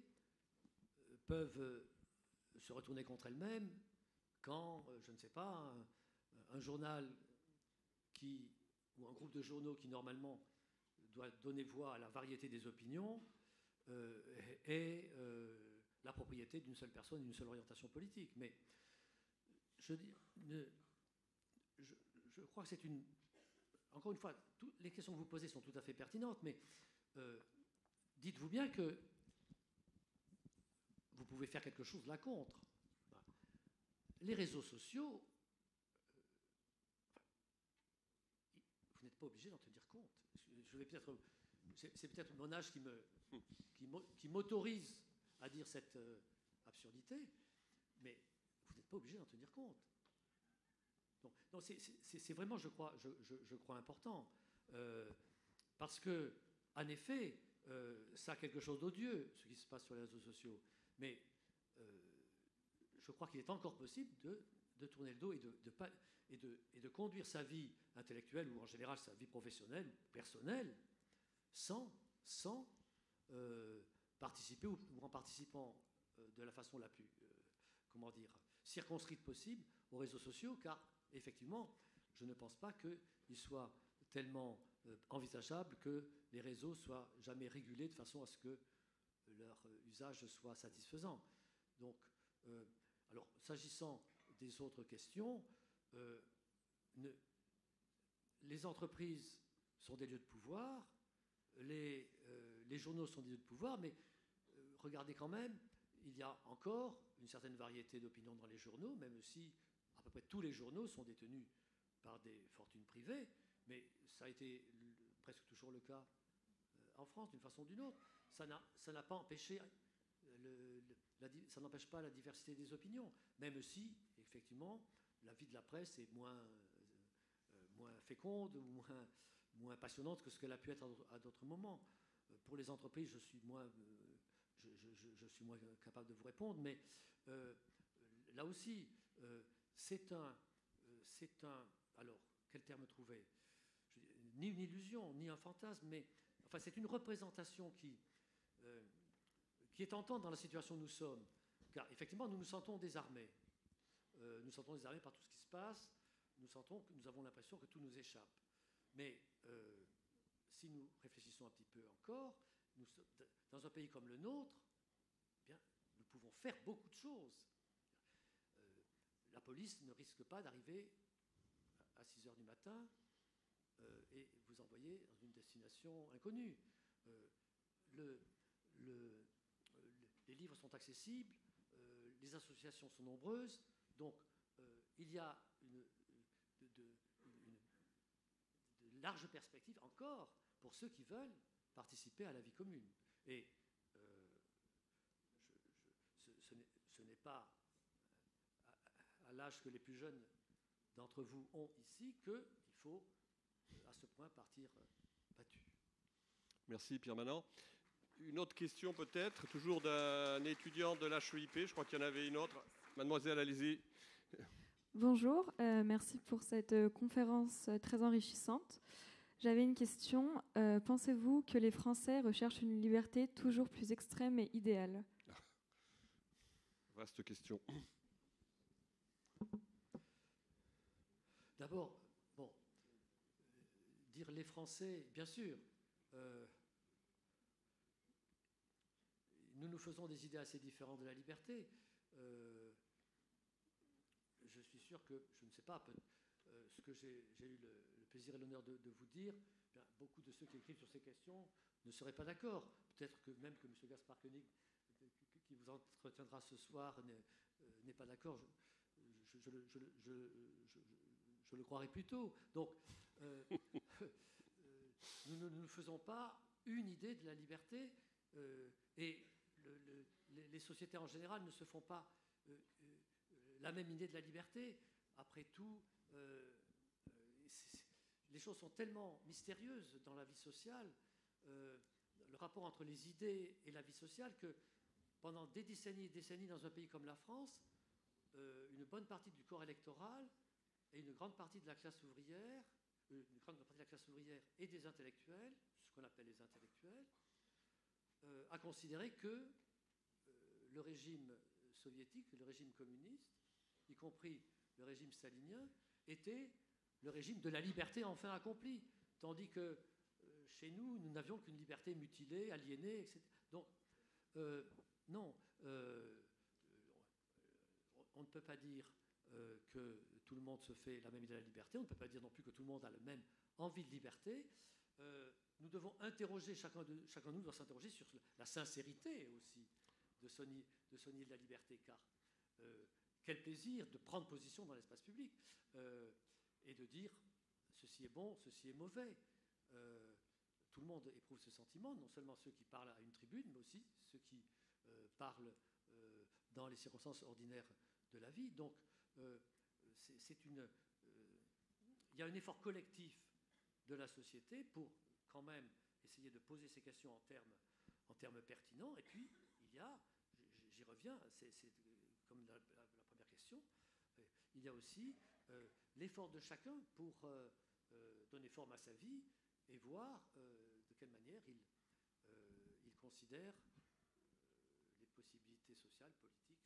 peuvent se retourner contre elles-mêmes quand, je ne sais pas, un journal ou un groupe de journaux qui normalement doit donner voix à la variété des opinions est la propriété d'une seule personne, d'une seule orientation politique. Mais je crois que c'est une... Encore une fois, les questions que vous posez sont tout à fait pertinentes, mais dites-vous bien que vous pouvez faire quelque chose là contre. Les réseaux sociaux, vous n'êtes pas obligé d'en tenir compte. C'est peut-être mon âge qui m'autorise à dire cette absurdité, mais vous n'êtes pas obligé d'en tenir compte. Non, c'est vraiment, je crois, important. Parce que, en effet, ça a quelque chose d'odieux, ce qui se passe sur les réseaux sociaux. Mais je crois qu'il est encore possible de tourner le dos et de conduire sa vie intellectuelle ou en général sa vie professionnelle ou personnelle sans participer ou en participant de la façon la plus circonscrite possible aux réseaux sociaux, car effectivement, je ne pense pas qu'il soit tellement envisageable que les réseaux soient jamais régulés de façon à ce que leur usage soit satisfaisant. Donc, alors, s'agissant des autres questions, les entreprises sont des lieux de pouvoir, les les journaux sont des lieux de pouvoir, mais regardez quand même, il y a encore une certaine variété d'opinions dans les journaux, même si à peu près tous les journaux sont détenus par des fortunes privées, mais ça a été presque toujours le cas en France, d'une façon ou d'une autre. Ça n'a pas empêché, ça n'empêche pas la diversité des opinions, même si, effectivement, la vie de la presse est moins féconde ou moins passionnante que ce qu'elle a pu être à d'autres moments. Pour les entreprises, je suis moins capable de vous répondre, mais là aussi, alors, quel terme trouver? Ni une illusion, ni un fantasme, mais enfin, c'est une représentation qui est tentante dans la situation où nous sommes. Car effectivement, nous nous sentons désarmés. Nous nous sentons désarmés par tout ce qui se passe. Nous avons l'impression que tout nous échappe. Mais si nous réfléchissons un petit peu encore, dans un pays comme le nôtre, eh bien, nous pouvons faire beaucoup de choses. La police ne risque pas d'arriver à 6 heures du matin et vous envoyer dans une destination inconnue. Les livres sont accessibles, les associations sont nombreuses, donc il y a de larges perspectives encore pour ceux qui veulent participer à la vie commune. Et ce n'est pas à l'âge que les plus jeunes d'entre vous ont ici qu'il faut à ce point partir battu. Merci Pierre Manant. Une autre question peut-être, toujours d'un étudiant de l'HEIP, je crois qu'il y en avait une autre. Mademoiselle, allez-y. Bonjour, merci pour cette conférence très enrichissante. J'avais une question. Pensez-vous que les Français recherchent une liberté toujours plus extrême et idéale? Vaste question. D'abord, dire les Français, bien sûr, nous nous faisons des idées assez différentes de la liberté. Je suis sûr que, je ne sais pas, ce que j'ai eu le plaisir et l'honneur de vous dire, bien, beaucoup de ceux qui écrivent sur ces questions ne seraient pas d'accord. Peut-être que même que M. Gaspard Koenig, qui vous entretiendra ce soir, n'est pas d'accord. Je le croirais plutôt. Donc, nous ne faisons pas une idée de la liberté et les sociétés en général ne se font pas la même idée de la liberté. Après tout, les choses sont tellement mystérieuses dans la vie sociale, le rapport entre les idées et la vie sociale, que pendant des décennies et des décennies dans un pays comme la France, une bonne partie du corps électoral et une grande partie de la classe ouvrière, et des intellectuels, ce qu'on appelle les intellectuels, a considéré que le régime soviétique, le régime communiste, y compris le régime stalinien, était le régime de la liberté enfin accomplie. Tandis que chez nous, nous n'avions qu'une liberté mutilée, aliénée, etc. Donc, non, on ne peut pas dire que tout le monde se fait la même idée de la liberté, on ne peut pas dire non plus que tout le monde a la même envie de liberté. Nous devons interroger, chacun de nous doit s'interroger sur la sincérité aussi de son idée de la liberté, car quel plaisir de prendre position dans l'espace public et de dire ceci est bon, ceci est mauvais. Tout le monde éprouve ce sentiment, non seulement ceux qui parlent à une tribune, mais aussi ceux qui parlent dans les circonstances ordinaires de la vie. Donc, il y a un effort collectif de la société pour quand même essayer de poser ces questions en termes pertinents. Et puis, il y a, j'y reviens, c'est comme la première question, il y a aussi l'effort de chacun pour donner forme à sa vie et voir de quelle manière il considère les possibilités sociales, politiques,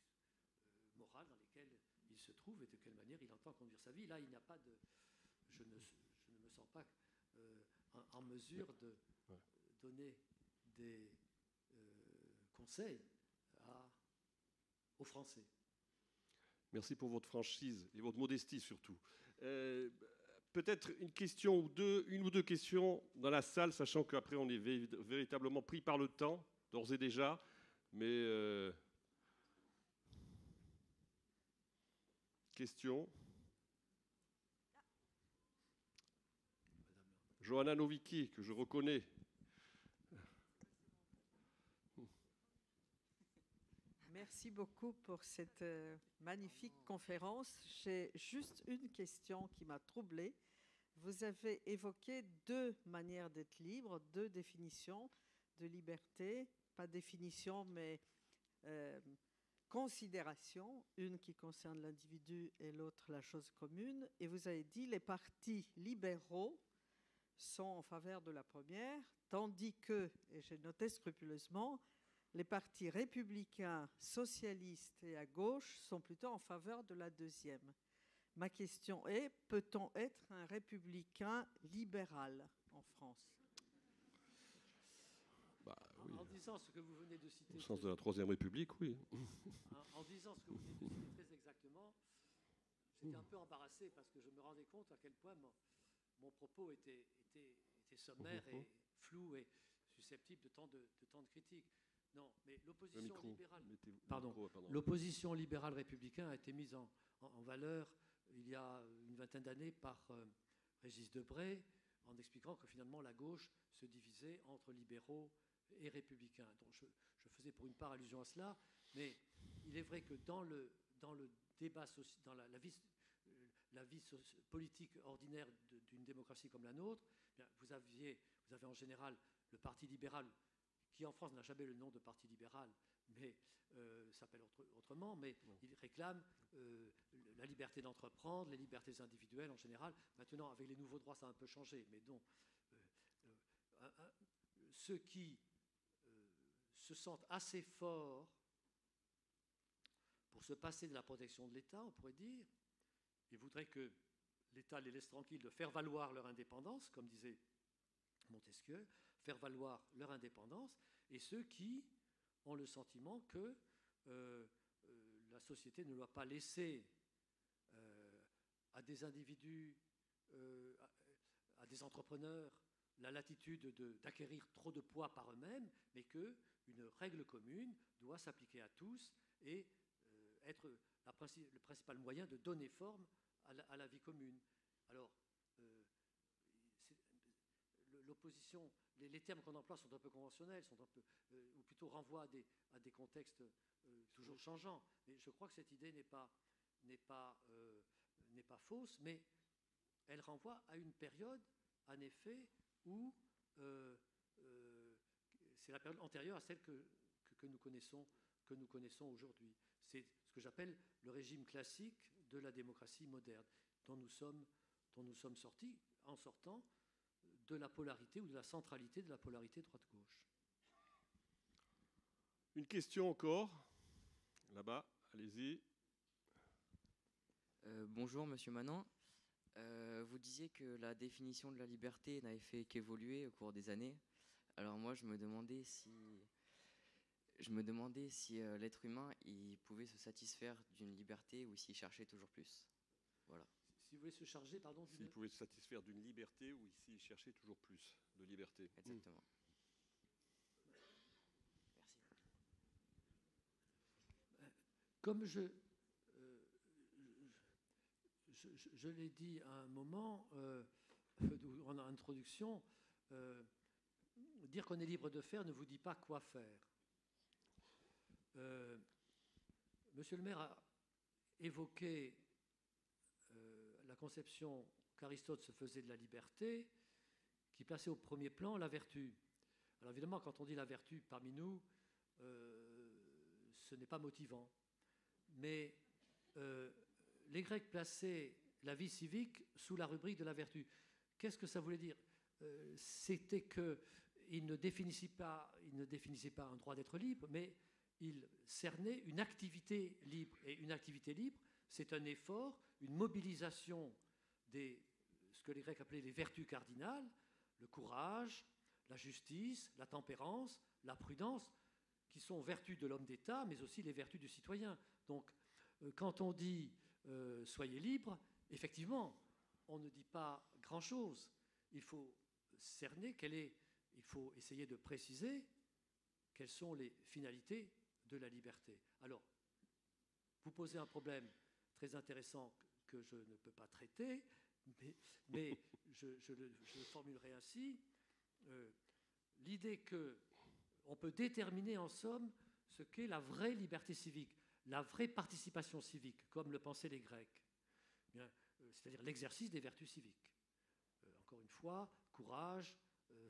morales dans lesquelles il se trouve et de quelle manière il entend conduire sa vie. Là, il n'y a pas de... Je ne me sens pas en mesure de donner des conseils aux Français. Merci pour votre franchise et votre modestie surtout. peut-être une question ou deux, une ou deux questions dans la salle, sachant qu'après on est véritablement pris par le temps, d'ores et déjà. Mais question. Johanna Nowicki, que je reconnais. Merci beaucoup pour cette magnifique conférence. J'ai juste une question qui m'a troublée. Vous avez évoqué deux manières d'être libre, deux définitions de liberté, pas définition, mais considération, une qui concerne l'individu et l'autre la chose commune. Et vous avez dit les partis libéraux sont en faveur de la première, tandis que, et j'ai noté scrupuleusement, les partis républicains, socialistes et à gauche sont plutôt en faveur de la deuxième. Ma question est, peut-on être un républicain libéral en France ? Oui. En disant ce que vous venez de citer... Au sens de la Troisième République, oui. En disant ce que vous venez de citer très exactement, j'étais un peu embarrassé parce que je me rendais compte à quel point mon propos était sommaire et flou et susceptible de tant de critique. Non, mais l'opposition libérale républicain a été mise en valeur il y a une vingtaine d'années par Régis Debray, en expliquant que finalement la gauche se divisait entre libéraux et républicains. Donc je faisais pour une part allusion à cela, mais il est vrai que dans le débat, dans la vie politique ordinaire d'une démocratie comme la nôtre, vous avez en général le Parti libéral, qui en France n'a jamais le nom de Parti libéral, mais s'appelle autrement, mais il réclame la liberté d'entreprendre, les libertés individuelles en général. Maintenant, avec les nouveaux droits, ça a un peu changé, mais donc ceux qui se sentent assez forts pour se passer de la protection de l'État, on pourrait dire, et voudraient que l'État les laisse tranquilles de faire valoir leur indépendance, comme disait Montesquieu, faire valoir leur indépendance, et ceux qui ont le sentiment que la société ne doit pas laisser à des individus, à des entrepreneurs, la latitude d'acquérir trop de poids par eux-mêmes, mais qu'une règle commune doit s'appliquer à tous et être le principal moyen de donner forme à la vie commune. Alors, l'opposition, les termes qu'on emploie sont un peu conventionnels, sont un peu, ou plutôt renvoient à des contextes toujours changeants. Mais je crois que cette idée n'est pas fausse, mais elle renvoie à une période, en effet, où c'est la période antérieure à celle que nous connaissons aujourd'hui. C'est ce que j'appelle le régime classique de la démocratie moderne, dont nous sommes sortis en sortant de la polarité ou de la centralité de la polarité droite-gauche. Une question encore, là-bas, allez-y. Bonjour, Monsieur Manon. Vous disiez que la définition de la liberté n'avait fait qu'évoluer au cours des années. Alors moi, je me demandais si l'être humain il pouvait se satisfaire d'une liberté ou s'il cherchait toujours plus. Voilà. Si vous voulez se charger, pardon. S'il pouvait se satisfaire d'une liberté ou s'il cherchait toujours plus de liberté. Exactement. Merci. Comme je l'ai dit à un moment en introduction, dire qu'on est libre de faire ne vous dit pas quoi faire. Monsieur le maire a évoqué la conception qu'Aristote se faisait de la liberté, qui plaçait au premier plan la vertu. Alors évidemment, quand on dit la vertu parmi nous, ce n'est pas motivant. Mais les Grecs plaçaient la vie civique sous la rubrique de la vertu. Qu'est-ce que ça voulait dire ? C'était qu'ils ne définissaient pas un droit d'être libre, mais ils cernaient une activité libre. Et une activité libre, c'est un effort, une mobilisation ce que les Grecs appelaient les vertus cardinales, le courage, la justice, la tempérance, la prudence, qui sont vertus de l'homme d'État, mais aussi les vertus du citoyen. Donc, quand on dit « soyez libre », effectivement, on ne dit pas grand-chose. Il faut cerner il faut essayer de préciser quelles sont les finalités de la liberté. Alors, vous posez un problème très intéressant que je ne peux pas traiter, mais je le formulerai ainsi. L'idée qu'on peut déterminer en somme ce qu'est la vraie liberté civique, la vraie participation civique, comme le pensaient les Grecs, c'est-à-dire l'exercice des vertus civiques. Encore une fois, courage,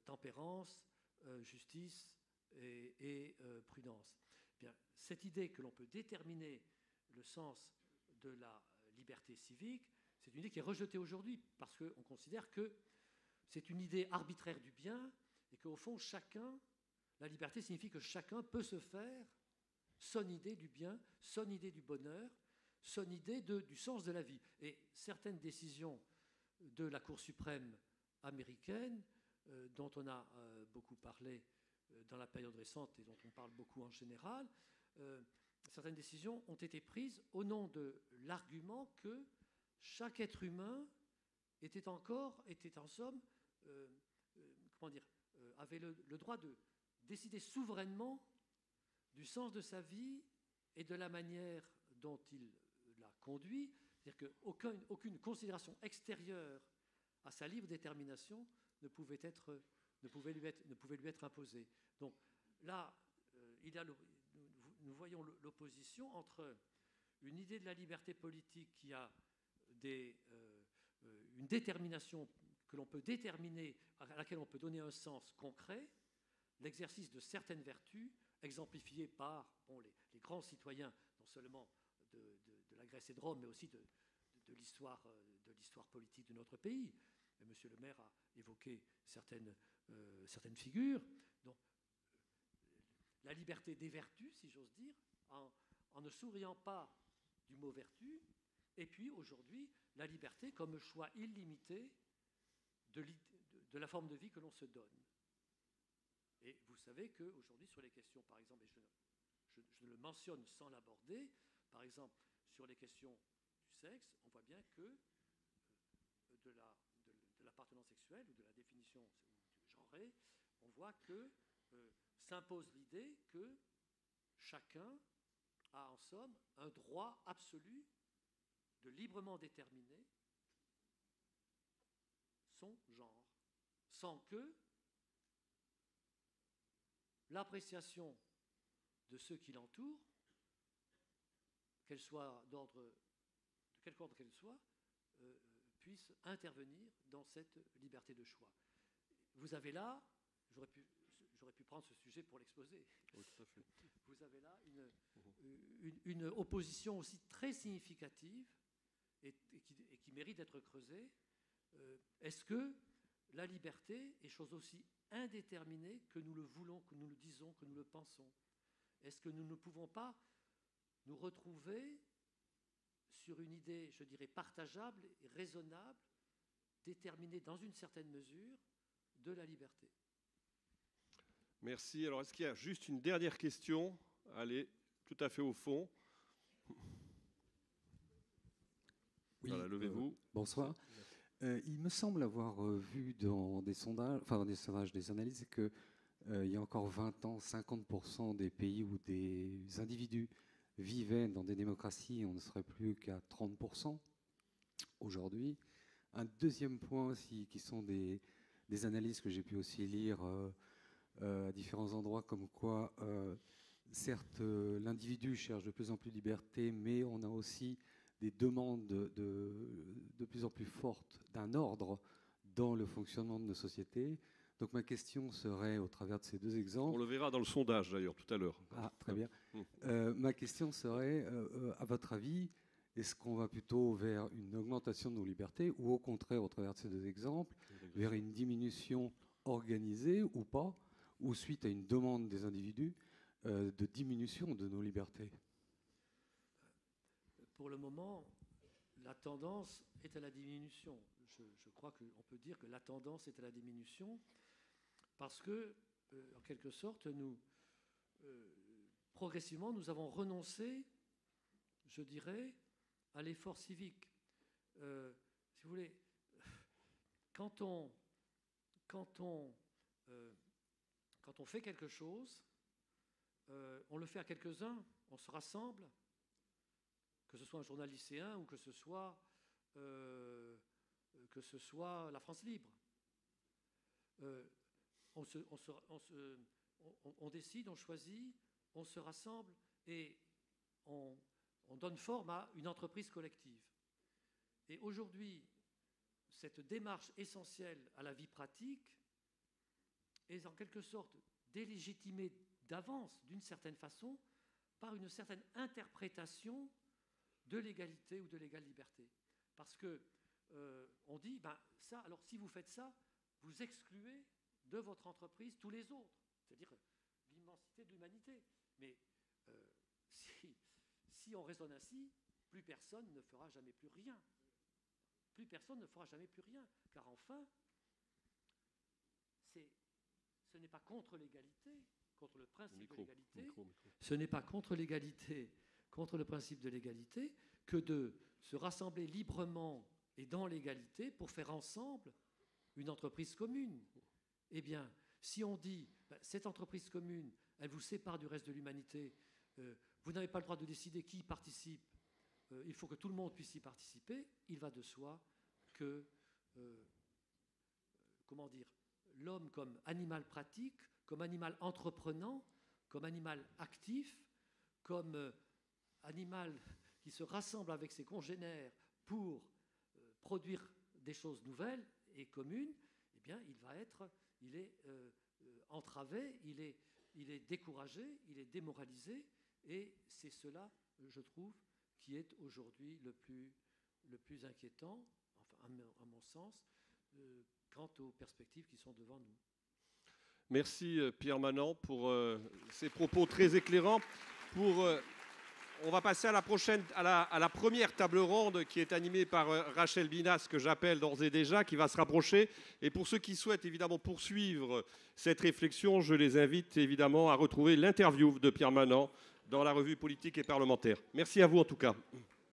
tempérance, justice et prudence. Bien, cette idée que l'on peut déterminer le sens de la liberté civique, c'est une idée qui est rejetée aujourd'hui parce qu'on considère que c'est une idée arbitraire du bien et qu'au fond, la liberté signifie que chacun peut se faire son idée du bien, son idée du bonheur, son idée du sens de la vie. Et certaines décisions de la Cour suprême américaine, dont on a beaucoup parlé dans la période récente et dont on parle beaucoup en général, certaines décisions ont été prises au nom de l'argument que chaque être humain était en somme, avait le droit de décider souverainement du sens de sa vie et de la manière dont il la conduit, c'est-à-dire qu'aucune considération extérieure à sa libre détermination ne pouvait lui être imposée. Donc là, nous voyons l'opposition entre une idée de la liberté politique qui a une détermination que l'on peut déterminer, à laquelle on peut donner un sens concret, l'exercice de certaines vertus, exemplifiées par les grands citoyens, non seulement de la Grèce et de Rome, mais aussi de l'histoire politique de notre pays. Monsieur le maire a évoqué certaines figures. Donc, la liberté des vertus, si j'ose dire, en ne souriant pas du mot vertu, et puis aujourd'hui, la liberté comme choix illimité de la forme de vie que l'on se donne. Et vous savez qu'aujourd'hui, sur les questions, par exemple, et je le mentionne sans l'aborder, par exemple, sur les questions du sexe, on voit bien que de l'appartenance sexuelle ou de la définition genrée, on voit que s'impose l'idée que chacun a en somme un droit absolu de librement déterminer son genre, sans que l'appréciation de ceux qui l'entourent, qu'elle soit de quelque ordre qu'elle soit, puisse intervenir dans cette liberté de choix. Vous avez là, j'aurais pu prendre ce sujet pour l'exposer. Oui, tout à fait. Vous avez là une opposition aussi très significative et qui mérite d'être creusée. Est-ce que la liberté est chose aussi indéterminée que nous le voulons, que nous le disons, que nous le pensons? Est-ce que nous ne pouvons pas nous retrouver sur une idée, je dirais, partageable et raisonnable, déterminée dans une certaine mesure, de la liberté? Merci. Alors, est-ce qu'il y a juste une dernière question? Allez, tout à fait au fond. Oui, voilà, levez-vous. Bonsoir. Il me semble avoir vu dans des sondages, des analyses, qu'il y a encore 20 ans, 50% des pays où des individus vivaient dans des démocraties, on ne serait plus qu'à 30% aujourd'hui. Un deuxième point aussi, qui sont des analyses que j'ai pu aussi lire à différents endroits, comme quoi, certes, l'individu cherche de plus en plus de liberté, mais on a aussi des demandes de plus en plus fortes d'un ordre dans le fonctionnement de nos sociétés. Donc ma question serait, au travers de ces deux exemples... On le verra dans le sondage, d'ailleurs, tout à l'heure. Ah, très bien. Ma question serait, à votre avis, est-ce qu'on va plutôt vers une augmentation de nos libertés ou au contraire, au travers de ces deux exemples, vers une diminution organisée ou pas, ou suite à une demande des individus de diminution de nos libertés? Pour le moment, la tendance est à la diminution. Je crois qu'on peut dire que la tendance est à la diminution parce que, en quelque sorte, progressivement, nous avons renoncé, je dirais, à l'effort civique. Si vous voulez, quand on fait quelque chose, on le fait à quelques-uns, on se rassemble, que ce soit un journal lycéen ou que ce soit la France libre. On décide, on choisit, on se rassemble et on donne forme à une entreprise collective. Et aujourd'hui, cette démarche essentielle à la vie pratique est en quelque sorte délégitimée d'avance, d'une certaine façon, par une certaine interprétation de l'égalité ou de l'égale liberté. Parce que on dit, ça, alors si vous faites ça, vous excluez de votre entreprise tous les autres, c'est-à-dire l'immensité de l'humanité. Mais si on raisonne ainsi, plus personne ne fera jamais plus rien. Plus personne ne fera jamais plus rien, car enfin, ce n'est pas contre l'égalité, contre le principe de l'égalité, ce n'est pas contre l'égalité, contre le principe de l'égalité, que de se rassembler librement et dans l'égalité pour faire ensemble une entreprise commune. Eh bien, si on dit, cette entreprise commune, elle vous sépare du reste de l'humanité, vous n'avez pas le droit de décider qui y participe, il faut que tout le monde puisse y participer, il va de soi que, l'homme comme animal pratique, comme animal entreprenant, comme animal actif, comme animal qui se rassemble avec ses congénères pour produire des choses nouvelles et communes, eh bien, il est entravé, il est découragé, il est démoralisé, et c'est cela, je trouve, qui est aujourd'hui le plus inquiétant, enfin, à mon sens, quant aux perspectives qui sont devant nous. Merci Pierre Manant pour ces propos très éclairants. On va passer à la première table ronde qui est animée par Rachel Binas, que j'appelle d'ores et déjà, qui va se rapprocher. Et pour ceux qui souhaitent évidemment poursuivre cette réflexion, je les invite évidemment à retrouver l'interview de Pierre Manant dans la revue Politique et Parlementaire. Merci à vous en tout cas.